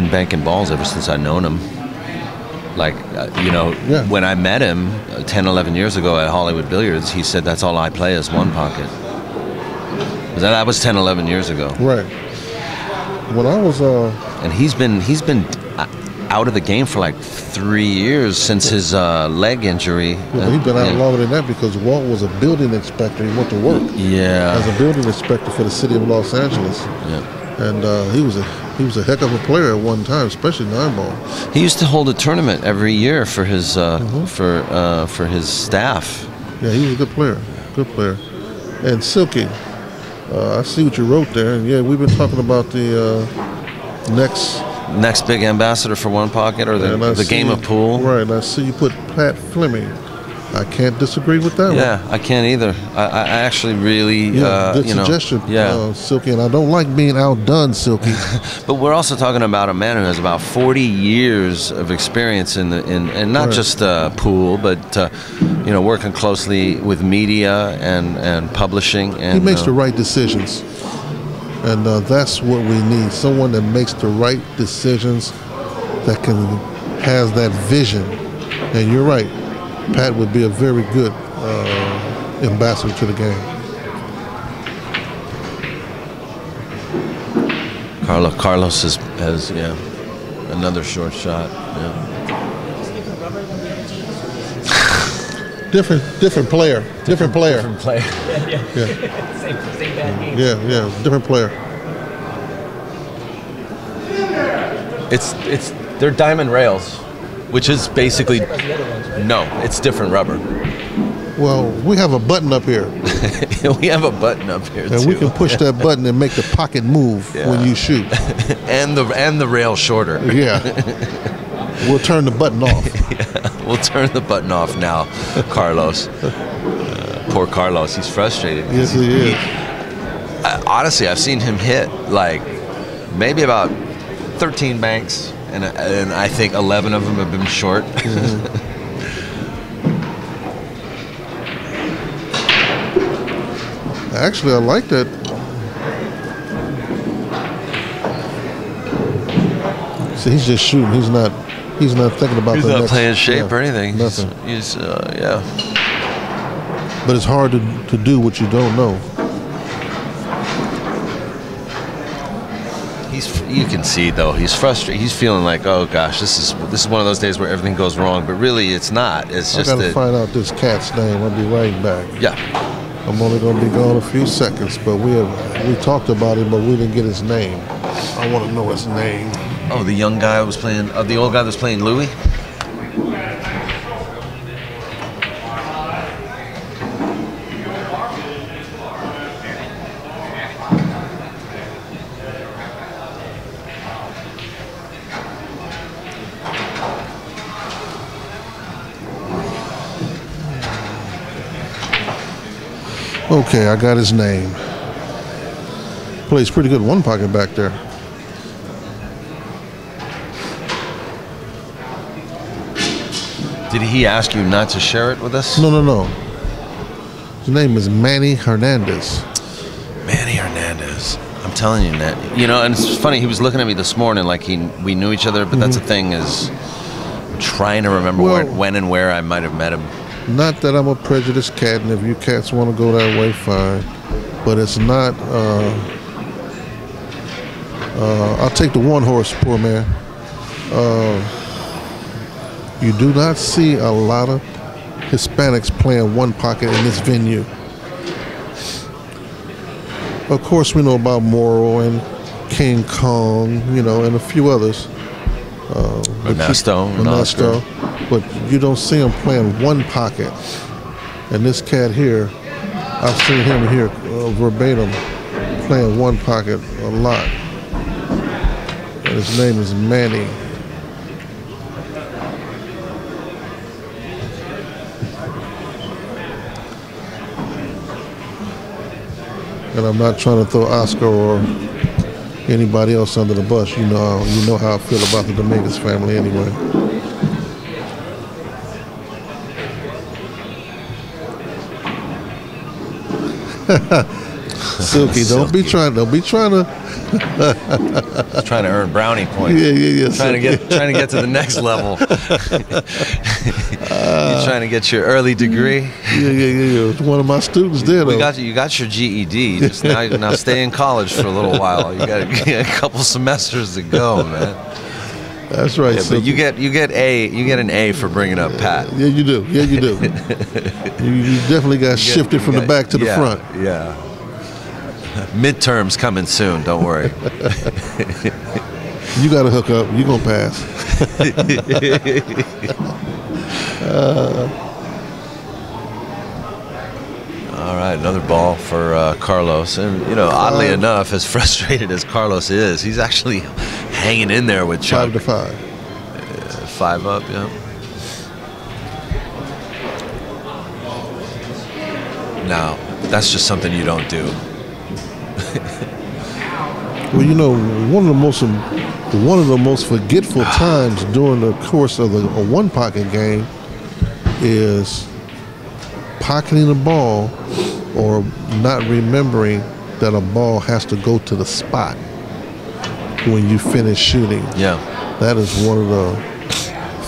banking balls ever since I've known him. Like, when I met him 10, 11 years ago at Hollywood Billiards, he said, "That's all I play is 1 pocket." That was 10, 11 years ago. Right. When I was and he's been out of the game for like 3 years since his leg injury. Well, he's been out longer than that because Walt was a building inspector. He went to work as a building inspector for the city of Los Angeles. Yeah. And he was a heck of a player at one time, especially 9-ball. He used to hold a tournament every year for his for his staff. Yeah, he was a good player. Good player. And Silky, I see what you wrote there. And yeah, we've been talking about the next big ambassador for One Pocket, or the game of pool. Right, and I see you put Pat Fleming. I can't disagree with that one. Yeah, I can't either. I actually really, good suggestion, Silky, and I don't like being outdone, Silky. But we're also talking about a man who has about 40 years of experience in not just pool, but working closely with media and publishing. And he makes the right decisions. And that's what we need, someone that makes the right decisions, that has that vision. And you're right, Pat would be a very good ambassador to the game. Carlos has another short shot. Yeah. Different player. Different player. Yeah. Same bad game. Yeah, different player. They're diamond rails, which is basically no, it's different rubber. Well, we have a button up here. We have a button up here, and too. we can push that button and make the pocket move when you shoot. and the rail shorter. Yeah. We'll turn the button off. We'll turn the button off now, Carlos. Poor Carlos, he's frustrated. Yes, he is. Honestly, I've seen him hit like maybe about 13 banks, and I think 11 of them have been short. Mm-hmm. Actually, I like that. See, he's just shooting. He's not thinking about he's the not next, playing shape or anything. Nothing. He's But it's hard to do what you don't know. You can see though he's frustrated. He's feeling like, oh gosh, this is one of those days where everything goes wrong. But really, it's not. It's just I gotta find out this cat's name. I'll be right back. Yeah. I'm only gonna be gone a few seconds, but we talked about him, but we didn't get his name. I want to know his name. Oh, the young guy was playing. The old guy that was playing Louis. Okay, I got his name. Plays pretty good one pocket back there. Did he ask you not to share it with us? No. His name is Manny Hernandez. Manny Hernandez. I'm telling you, that. And it's funny. He was looking at me this morning like we knew each other, but that's the thing is, I'm trying to remember when and where I might have met him. Not that I'm a prejudiced cat, and if you cats want to go that way, fine. But it's not. I'll take the one horse, poor man. You do not see a lot of Hispanics playing one pocket in this venue. Of course, we know about Morrow and King Kong, and a few others. Ernesto. But you don't see him playing one pocket. And this cat here, I've seen him here verbatim playing one pocket a lot. And his name is Manny. And I'm not trying to throw Oscar or anybody else under the bus. You know how I feel about the Dominguez family anyway. Silky, don't be trying to. Just trying to earn brownie points. Yeah. Trying to get to the next level. You're trying to get your early degree. Yeah. One of my students did. You got your GED. Just now stay in college for a little while. You got a couple semesters to go, man. That's right. Yeah, but you get an A for bringing up Pat. Yeah, you do. You definitely got shifted from the back to the front. Yeah. Midterms coming soon. Don't worry. You got to hook up. You're going to pass. All right, another ball for Carlos. And, oddly enough, as frustrated as Carlos is, he's actually hanging in there with Chuck. 5-5. 5 up, yeah. Now, that's just something you don't do. Well, one of the most forgetful times during the course of a one pocket game is pocketing the ball or not remembering that a ball has to go to the spot when you finish shooting. Yeah. That is one of the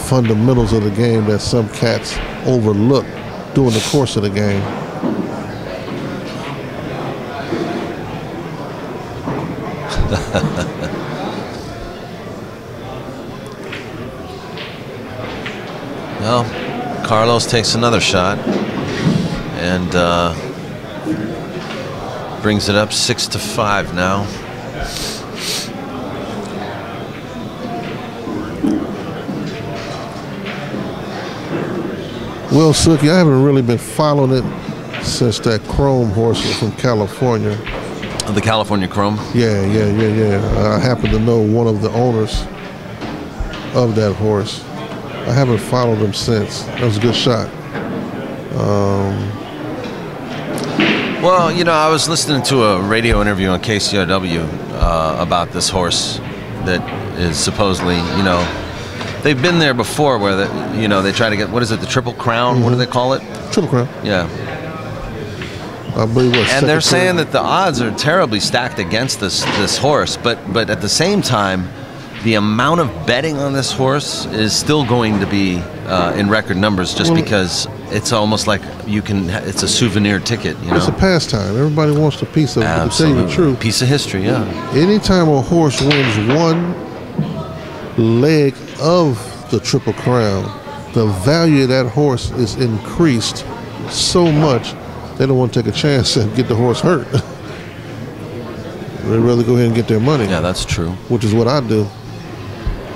fundamentals of the game that some cats overlook during the course of the game. Well, Carlos takes another shot and brings it up 6-5 now. Well, Sookie, I haven't really been following it since that Chrome horse from California. The California Chrome? Yeah. I happen to know one of the owners of that horse. I haven't followed him since. That was a good shot. Well, I was listening to a radio interview on KCRW about this horse that is supposedly, they've been there before where, they try to get, what is it, the Triple Crown? Mm-hmm. What do they call it? Triple Crown. Yeah. I believe and they're saying that the odds are terribly stacked against this horse, but at the same time, the amount of betting on this horse is still going to be in record numbers just because it's almost like it's a souvenir ticket, It's a pastime. Everybody wants a piece of it. To tell you the truth. Piece of history, yeah. Anytime a horse wins one leg of the Triple Crown, the value of that horse is increased so much they don't want to take a chance and get the horse hurt. They'd rather go ahead and get their money. Yeah, that's true. Which is what I do.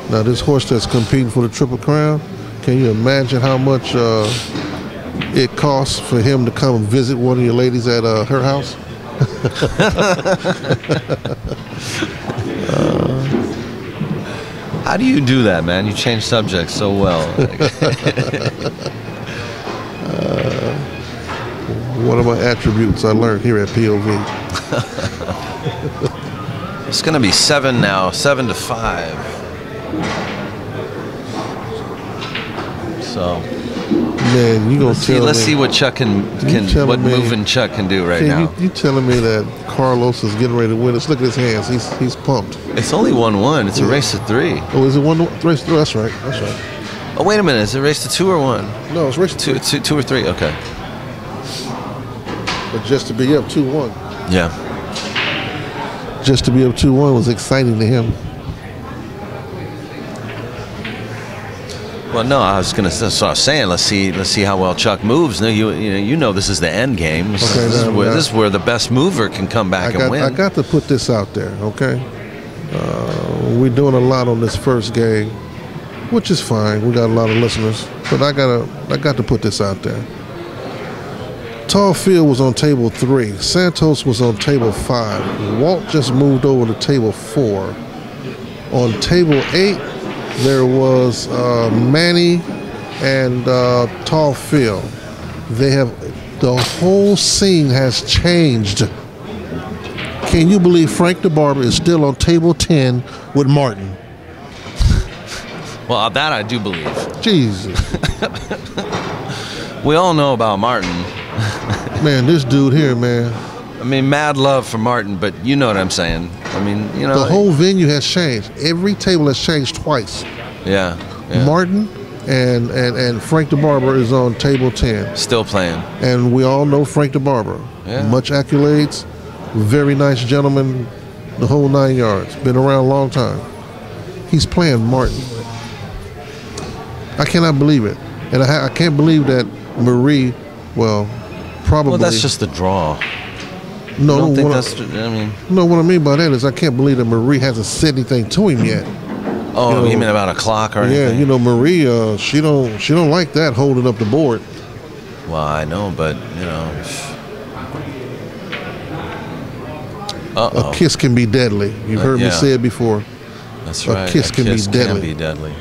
Now, this horse that's competing for the Triple Crown, can you imagine how much it costs for him to come visit one of your ladies at her house? How do you do that, man? You change subjects so well. One of my attributes I learned here at POV. It's going to be 7 now, 7-5. So, man, you gonna tell me? Let's see what Chuck what moving Chuck can do right now. You telling me that Carlos is getting ready to win this? Look at his hands. He's pumped. It's only 1-1. It's a race to 3. Oh, is it race to 3? That's right. Oh, wait a minute. Is it race to 2 or 1? No, it's race to 2. 2 or 3. Okay. But just to be up 2-1. Yeah. Just to be up 2-1 was exciting to him. Well, no, that's what I was saying. Let's see how well Chuck moves. No, you know this is the end game. This is where the best mover can come back and win. I got to put this out there, okay? We're doing a lot on this first game, which is fine. We got a lot of listeners, but I got to put this out there. Tall Field was on table 3. Santos was on table 5. Walt just moved over to table 4. On table 8. There was Manny and Tall Phil. The whole scene has changed. Can you believe Frank the Barber is still on table 10 with Martin? Well, that I do believe. Jesus. We all know about Martin. Man, this dude here, man. mean, mad love for Martin, but you know what I'm saying. I mean, you know. The whole venue has changed. Every table has changed twice. Yeah. Martin and Frank the Barber is on table 10. Still playing. And we all know Frank the Barber. Yeah. Much accolades. Very nice gentleman. The whole 9 yards. Been around a long time. He's playing Martin. I cannot believe it. And I can't believe that Marie, well, probably. Well, that's just the draw. No, I don't think what I mean by that is I can't believe that Marie hasn't said anything to him yet. Oh, you mean about a clock or anything? Yeah, you know, Marie, she don't like that holding up the board. Well, I know, but you know. A kiss can be deadly. You've heard me say it before. That's right. A kiss can be deadly.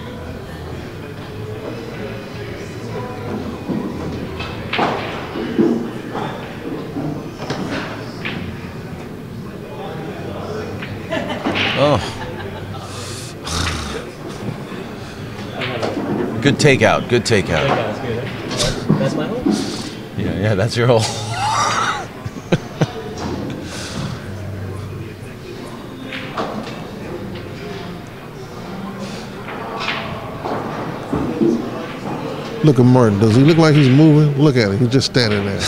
Oh. Good takeout. Good takeout. That's my hole? Yeah, that's your hole. Look at Martin. Does he look like he's moving? Look at him. He's just standing there.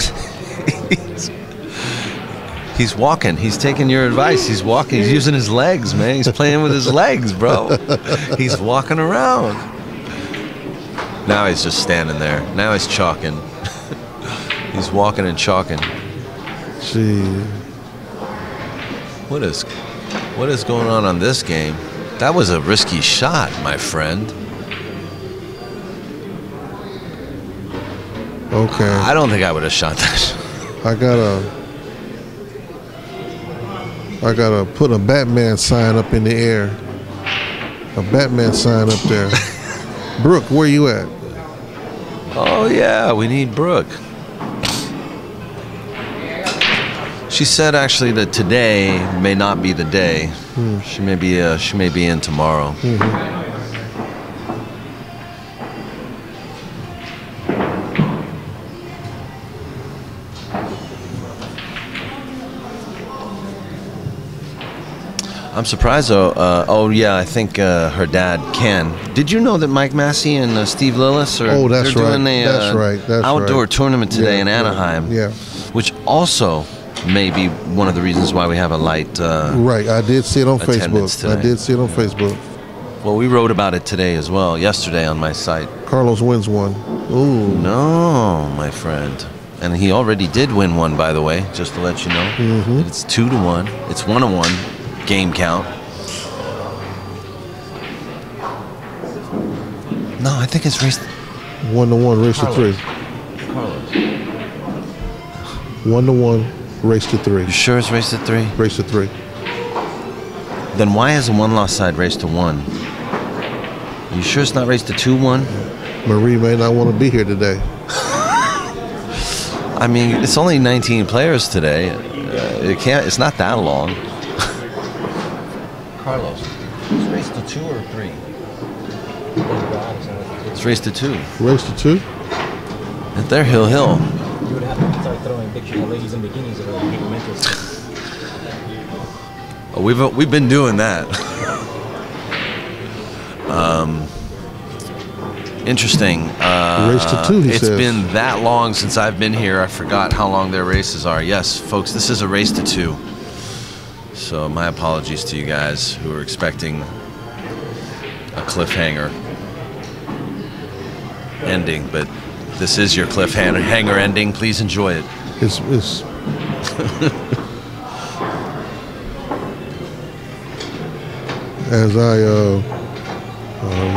He's walking. He's taking your advice. He's walking. He's using his legs, man. He's playing with his legs, bro. He's walking around. Now he's just standing there. Now he's chalking. He's walking and chalking. Gee. What is going on this game? That was a risky shot, my friend. Okay. I don't think I would have shot that. I gotta put a Batman sign up in the air. A Batman sign up there. Brooke, where you at? Oh yeah, we need Brooke. She said actually that today may not be the day. She may be in tomorrow. I'm surprised though. Oh yeah, I think her dad Ken. Did you know that Mike Massey and Steve Lillis are doing a outdoor tournament today in Anaheim? Yeah. Which also may be one of the reasons why we have a light. Right. I did see it on Facebook. Today. I did see it on Facebook. Well, we wrote about it today as well. Yesterday on my site. Carlos wins one. Ooh. No, my friend. And he already did win one, by the way, just to let you know. It's 2-1. It's 1-1. Game count. No, I think it's race 1-1, race to 3. Carlos. 1-1, race to 3. You sure it's race to 3? Race to 3. Then why is the one lost side race to 1? Are you sure it's not race to 2-1? Marie may not want to be here today. I mean, it's only 19 players today. It's not that long. Carlos, it's race to 2 or 3? It's race to 2. Race to 2? At their hill. You would have to start throwing pictures of ladies in bikinis at Oh, we've been doing that. Interesting. Race to 2, he says. It's been that long since I've been here. I forgot how long their races are. Yes, folks, this is a race to 2. So my apologies to you guys who are expecting a cliffhanger ending, but this is your cliffhanger ending. Please enjoy it. It's as I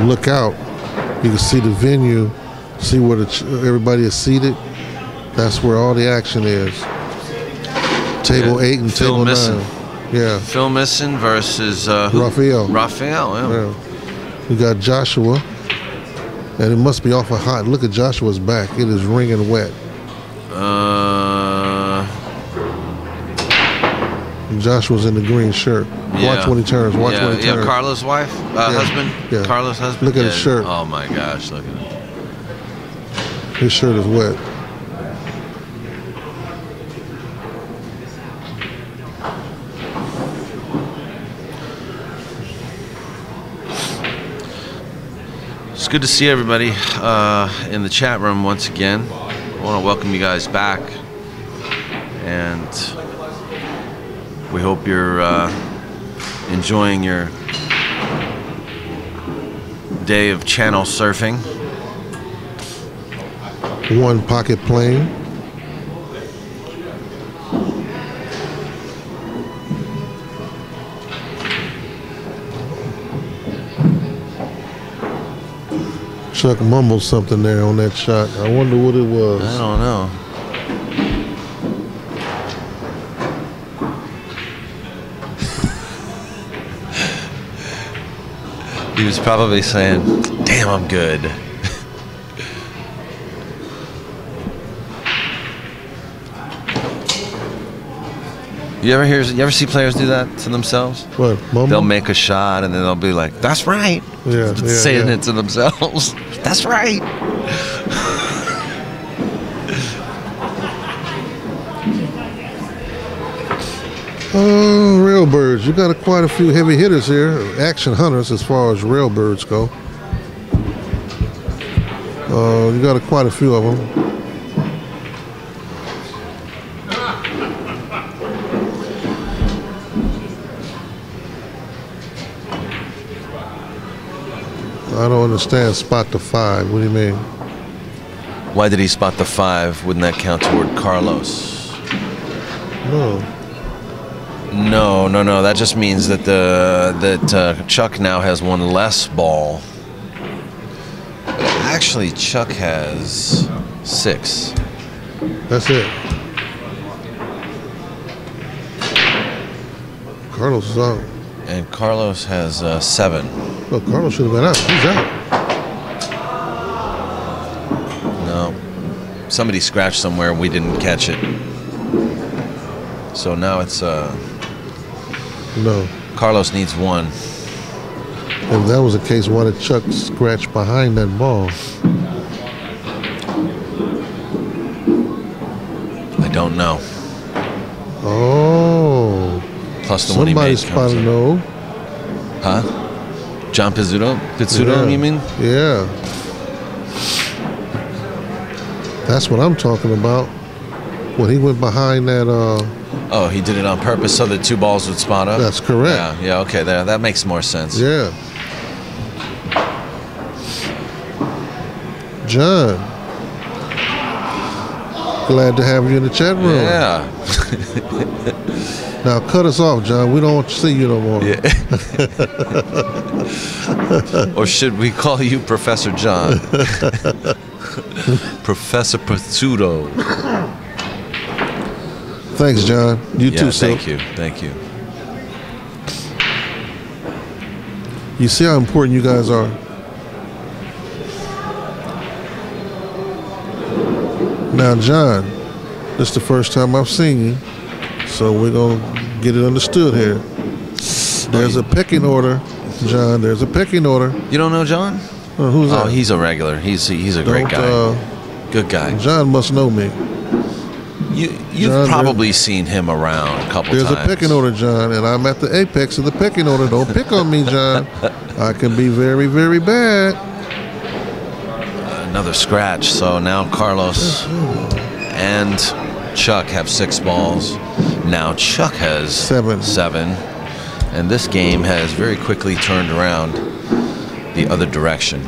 look out, you can see the venue, see where everybody is seated. That's where all the action is. Table 8 and Phil table Misson. 9. Yeah. Phil Misson versus who? Raphael. Raphael, yeah. You got Joshua, and it must be awful hot. Look at Joshua's back. It is wringing wet. Joshua's in the green shirt. Yeah. Watch when he turns. Watch when he turns. Yeah, Carla's wife? Husband? Yeah. Carla's husband? Look at his shirt. Oh my gosh, look at it. His shirt is wet. good to see everybody in the chat room once again. I want to welcome you guys back, and we hope you're enjoying your day of channel surfing. One pocket plane. Chuck mumbled something there on that shot. I wonder what it was. I don't know. He was probably saying, "Damn, I'm good." You ever see players do that to themselves? What? Mumble? They'll make a shot and then they'll be like, "That's right." Yeah, saying it to themselves. That's right. Railbirds. You got quite a few heavy hitters here. Action hunters as far as railbirds go. You got quite a few of them. I don't understand spot the 5. What do you mean? Why did he spot the 5? Wouldn't that count toward Carlos? No. No. That just means that Chuck now has one less ball. Actually, Chuck has 6. That's it. Carlos is out. And Carlos has 7. No, Carlos should have been out. He's out. No. Somebody scratched somewhere. We didn't catch it. So now it's... No. Carlos needs 1. If that was the case, why did Chuck scratch behind that ball? I don't know. Oh. Plus the one he somebody made comes spotted in. no. Huh? John Pizzuto? Yeah. You mean? Yeah. That's what I'm talking about. When he went behind that... Oh, he did it on purpose so the 2 balls would spot up? That's correct. Yeah, okay, that makes more sense. Yeah. John. Glad to have you in the chat room. Yeah. Now cut us off, John. We don't want to see you no more. Yeah. Or should we call you Professor John? Professor Pizzuto. Thanks, John. You too, sir. Thank you. You see how important you guys are. Now, John, this is the first time I've seen you, so we're going to get it understood here. There's a pecking order, John. There's a pecking order. You don't know John? Who's that? Oh, he's a regular. He's a great guy. Good guy. John must know me. You've John, probably seen him around a couple times. There's a pecking order, John, and I'm at the apex of the pecking order. Don't pick on me, John. I can be very, very bad. Another scratch. So now Carlos and Chuck have 6 balls. Now Chuck has 7. And this game has very quickly turned around the other direction.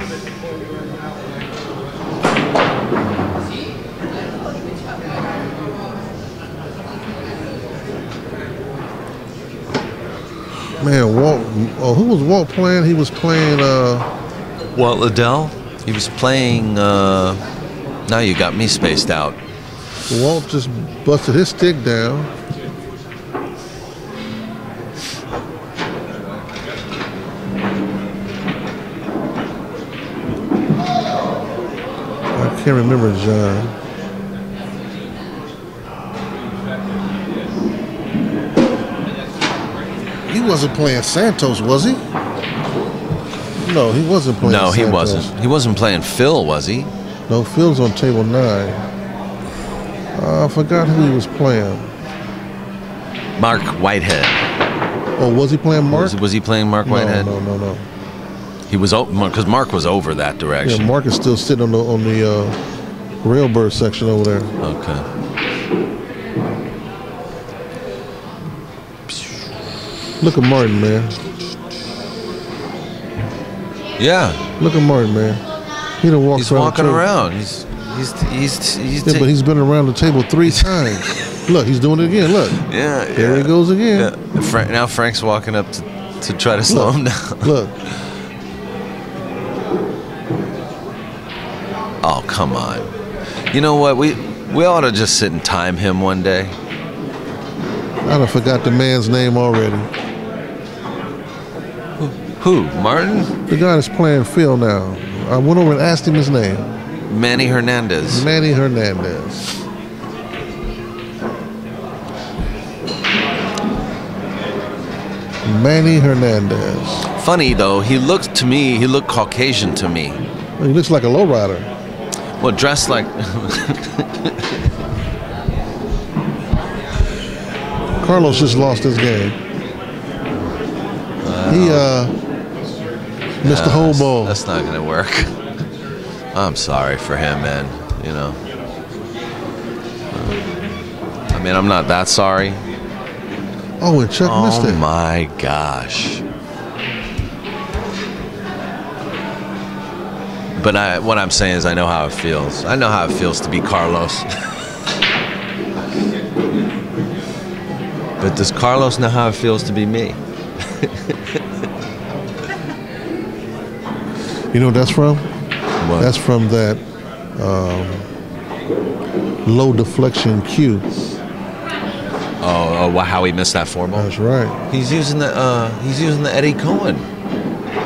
Man, Walt. Oh, who was Walt playing? He was playing. Walt Liddell. He was playing. Now you got me spaced out. Walt just busted his stick down. I can't remember, John. He wasn't playing Santos, was he? No, he wasn't playing Santos. No, he wasn't. He wasn't playing Phil, was he? No, Phil's on table 9. I forgot who he was playing. Mark Whitehead. Oh, was he playing Mark? Was he playing Mark Whitehead? No. He was because Mark was over that direction. Yeah, Mark is still sitting on the railbird section over there. Okay. Look at Martin, man. Yeah. Look at Martin, man. He done walked He's walking around. He's yeah, but he's been around the table 3 times. Look, he's doing it again. Look. Yeah. There he goes again. Yeah. Now Frank's walking up to try to slow him down. Look. Oh, come on. You know what? We ought to just sit and time him one day. I done forgot the man's name already. Who? Martin? The guy that's playing Phil now. I went over and asked him his name. Manny Hernandez. Manny Hernandez. Manny Hernandez. Funny though, he looked Caucasian to me. He looks like a lowrider. Well, dressed like. Carlos just lost his game. He missed the whole ball. That's not gonna work. I'm sorry for him, man. You know. I mean, I'm not that sorry. Oh, and Chuck missed it. Oh my gosh. But what I'm saying is I know how it feels. I know how it feels to be Carlos. But does Carlos know how it feels to be me? You know what that's from? What? That's from that low deflection cue. Oh, how he missed that 4-ball? That's right. He's using the Eddie Cohen.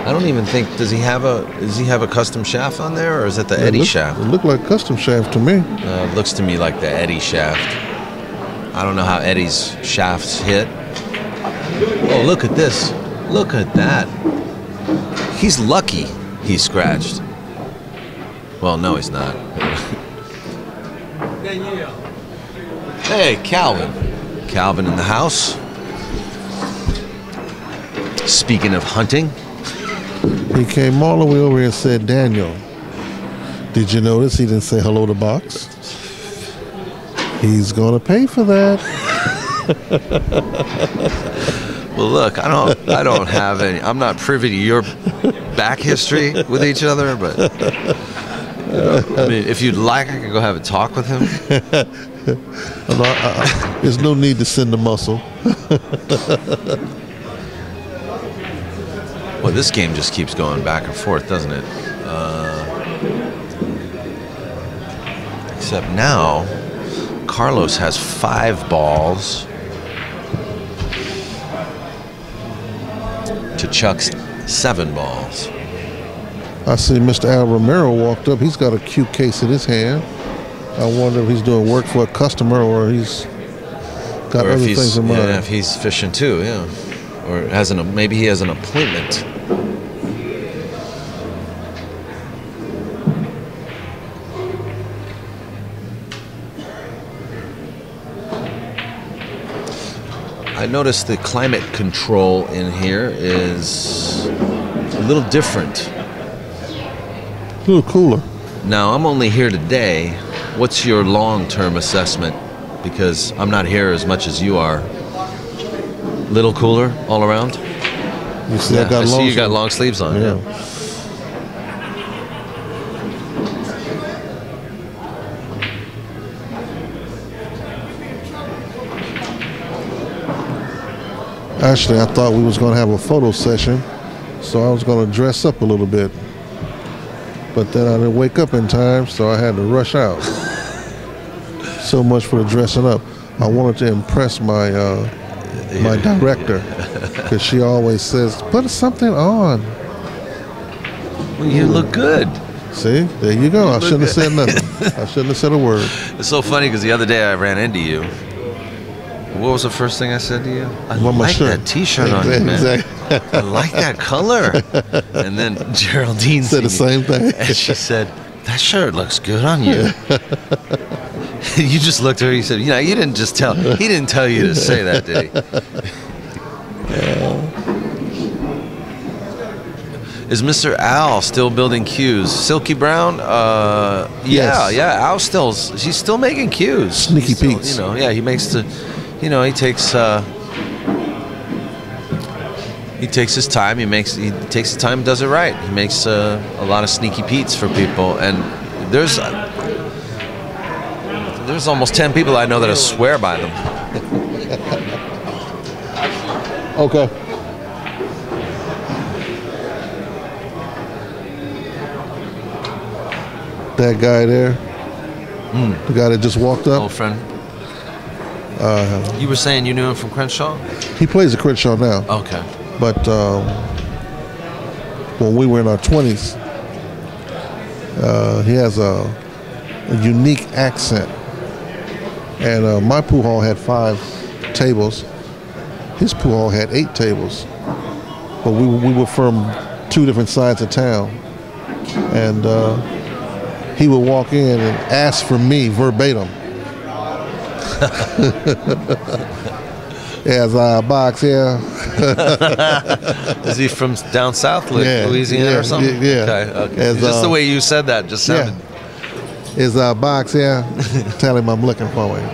I don't even think does he have a custom shaft on there, or is it the Eddie shaft? It looked like custom shaft to me. It looks to me like the Eddie shaft. I don't know how Eddie's shafts hit. Oh, look at this. Look at that. He's lucky he scratched. Well, no, he's not. Hey, Calvin. Calvin in the house. Speaking of hunting. He came all the way over here and said, Daniel, did you notice he didn't say hello to Box? He's going to pay for that. Well, look, I don't have any. I'm not privy to your back history with each other, but I mean, if you'd like, I could go have a talk with him. There's no need to send the muscle. Well, this game just keeps going back and forth, doesn't it? Except now, Carlos has 5 balls to Chuck's 7 balls. I see Mr. Al Romero walked up. He's got a cue case in his hand. I wonder if he's doing work for a customer or he's got other things in mind. Yeah, if he's fishing too, yeah. Or maybe he has an appointment. I noticed the climate control in here is a little different. A little cooler. Now, I'm only here today. What's your long-term assessment? Because I'm not here as much as you are. Little cooler all around? You see, I see you got long sleeves on. Yeah. Actually, I thought we was going to have a photo session, so I was going to dress up a little bit. But then I didn't wake up in time, so I had to rush out. So much for the dressing up. I wanted to impress my my director, because she always says, put something on. Well, you look good. See, there you go. I shouldn't have said nothing. I shouldn't have said a word. It's so funny because the other day I ran into you. What was the first thing I said to you? I like that T-shirt on you, man. Exactly. I like that color. And then Geraldine said the same thing. And she said, that shirt looks good on you. You just looked at her, you said, you know, you didn't just tell, he didn't tell you to say that, did he? Is Mr. Al still building cues? Silky Brown? Yes. Yeah. Al's he's still making cues. Sneaky Pete's. You know, yeah. He makes he takes his time. He takes the time and does it right. He makes a lot of Sneaky Pete's for people, and there's almost 10 people I know that swear by them. Okay. That guy there, the guy that just walked up. Old friend. You were saying you knew him from Crenshaw? He plays at Crenshaw now. Okay. But when we were in our 20s, he has a unique accent. And my pool hall had 5 tables. His pool hall had 8 tables. But we were from 2 different sides of town. And he would walk in and ask for me verbatim. As a box here. Is he from down south, Louisiana or something? Yeah. Okay. Just the way you said that just sounded. Yeah. Is a box here? Tell him I'm looking for him.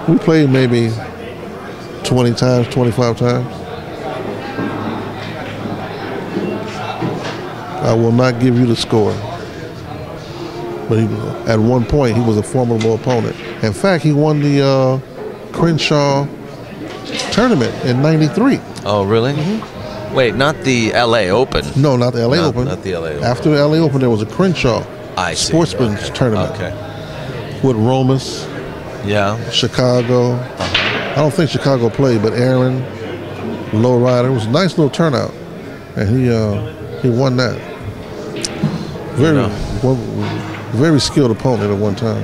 We played maybe 20 times, 25 times. I will not give you the score. But at one point, he was a formidable opponent. In fact, he won the Crenshaw tournament in '93. Oh, really? Mm-hmm. Wait, not the L.A. Open. No, not the L.A. Open. Not the L.A. Open. After the L.A. Open, there was a Crenshaw sportsman's tournament. Okay. With Romas, Chicago. I don't think Chicago played, but Aaron, Lowrider. It was a nice little turnout, and he won that. Very skilled opponent at one time.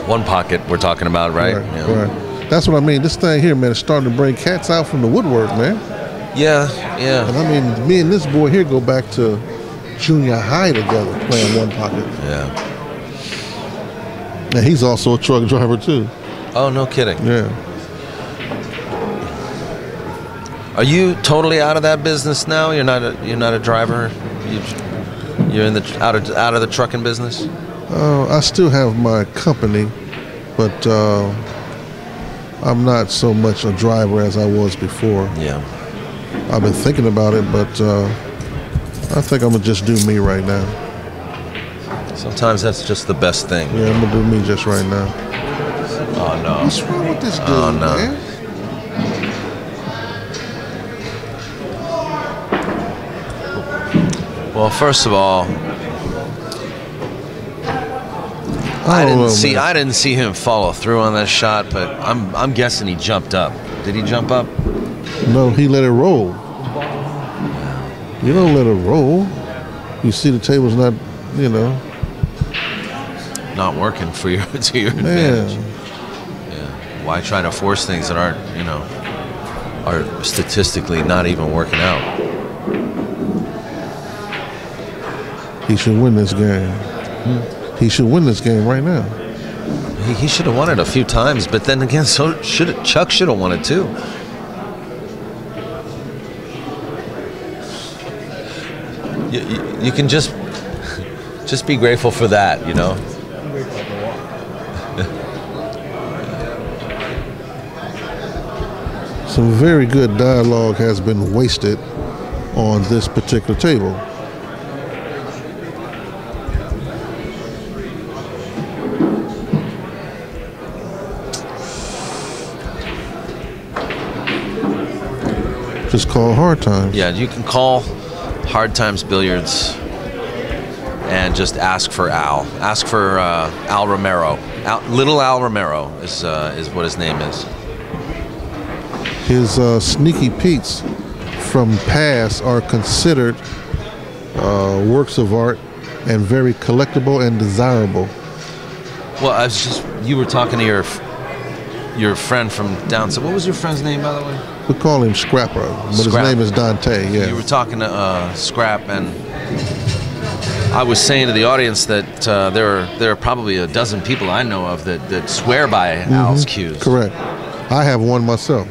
One pocket we're talking about, right? Right. That's what I mean. This thing here, man, is starting to bring cats out from the woodwork, man. Yeah. And I mean, me and this boy here go back to junior high together playing one pocket. Yeah. And he's also a truck driver too. Oh, no kidding. Yeah. Are you totally out of that business now? You're not a driver. You're out of the trucking business. I still have my company, but I'm not so much a driver as I was before. Yeah. I've been thinking about it, but I think I'm gonna just do me right now. Sometimes that's just the best thing. Yeah, I'm gonna do me just right now. Oh no. What's wrong with this dude, man? Well, first of all, I didn't see him follow through on that shot, but I'm guessing he jumped up. Did he jump up? No, he let it roll. You don't let it roll. You see the table's not, not working for your to your advantage. Yeah. Why try to force things that aren't, are statistically not even working out? He should win this game. He should win this game right now. He should have won it a few times, but then again, Chuck should have won it too. You can just be grateful for that, Some very good dialogue has been wasted on this particular table. Just call Hard Times. Yeah, you can call Hard Times Billiards and just ask for Al. Ask for Al Romero. Little Al Romero is what his name is. His Sneaky Pete's from past are considered works of art and very collectible and desirable. Well, you were talking to your friend from down south. What was your friend's name, by the way? We call him Scrapper, but his name is Dante. Yeah. You were talking to Scrap, and I was saying to the audience that there are probably a dozen people I know of that swear by Al's cues. Correct. I have one myself.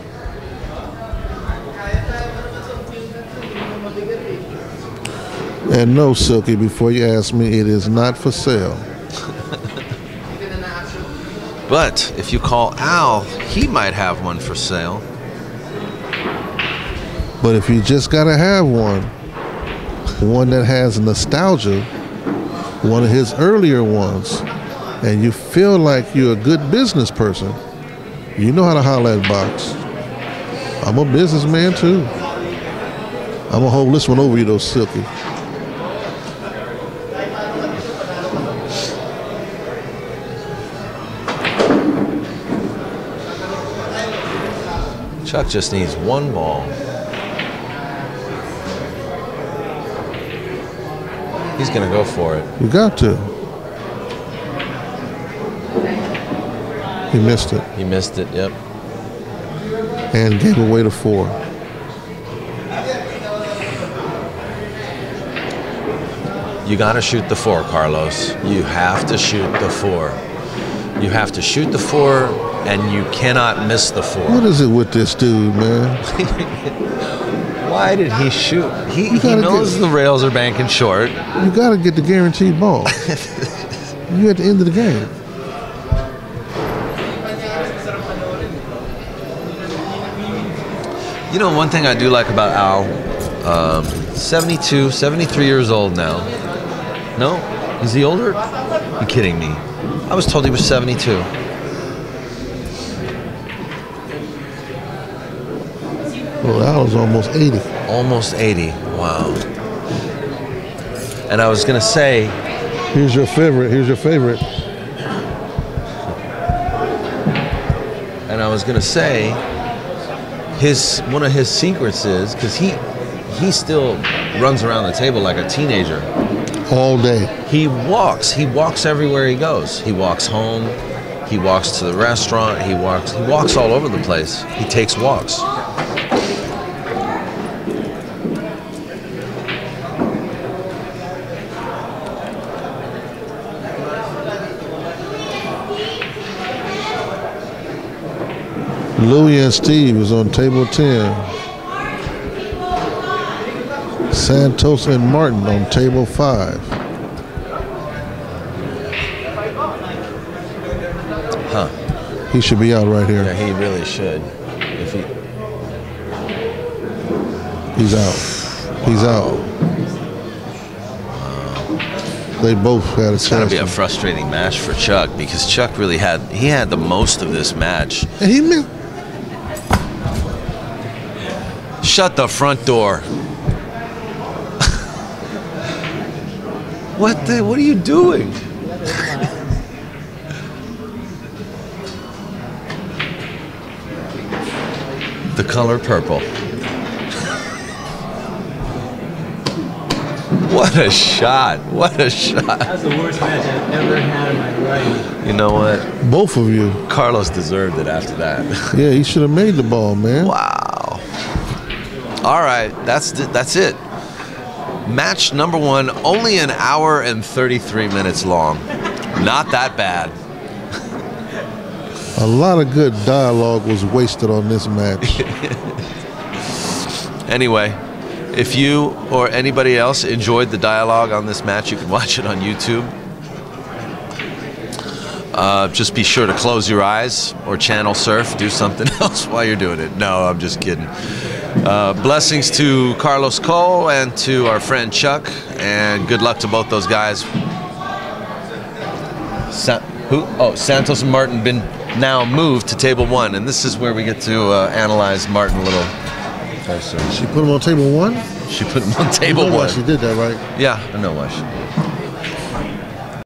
And no, Silky, before you ask me, it is not for sale. But if you call Al, he might have one for sale. But if you just gotta have one that has nostalgia, one of his earlier ones, and you feel like you're a good business person, you know how to holler at Box. I'm a businessman too. I'm gonna hold this one over you though, Silky. Chuck just needs one ball. He's gonna go for it. You got to. He missed it. He missed it, yep. And gave away the 4. You gotta shoot the 4, Carlos. You have to shoot the 4. You have to shoot the 4, and you cannot miss the 4. What is it with this dude, man? Why did he shoot? He knows the rails are banking short. You got to get the guaranteed ball. You at the end of the game. You know, one thing I do like about Al, 72, 73 years old now. No? Is he older? You're kidding me. I was told he was 72. Well, Al's almost 80. Almost 80. Wow. And I was going to say... Here's your favorite. Here's your favorite. And I was going to say, one of his secrets is, because he still runs around the table like a teenager. All day. He walks everywhere he goes. He walks home, he walks to the restaurant, he walks all over the place. He takes walks. Louie and Steve is on table 10. Santos and Martin on table 5. Huh. He should be out right here. Yeah, he really should. He's out. He's out. They both had a chance. It's got to be a frustrating match for Chuck, because Chuck really had the most of this match. And he missed. Shut the front door. What are you doing? The color purple. What a shot. What a shot. That's the worst match I've ever had in my life. You know what? Both of you. Carlos deserved it after that. Yeah, he should have made the ball, man. Wow. All right, that's it. Match number 1, only an hour and 33 minutes long. Not that bad. A lot of good dialogue was wasted on this match. Anyway, if you or anybody else enjoyed the dialogue on this match, you can watch it on YouTube. Just be sure to close your eyes or channel surf, do something else while you're doing it. No, I'm just kidding. Blessings to Carlos Coll and to our friend Chuck, and good luck to both those guys. Santos and Martin been now moved to table 1, and this is where we get to analyze Martin a little closer. She put him on table 1? She put him on table 1. She did that, right? Yeah, I know why.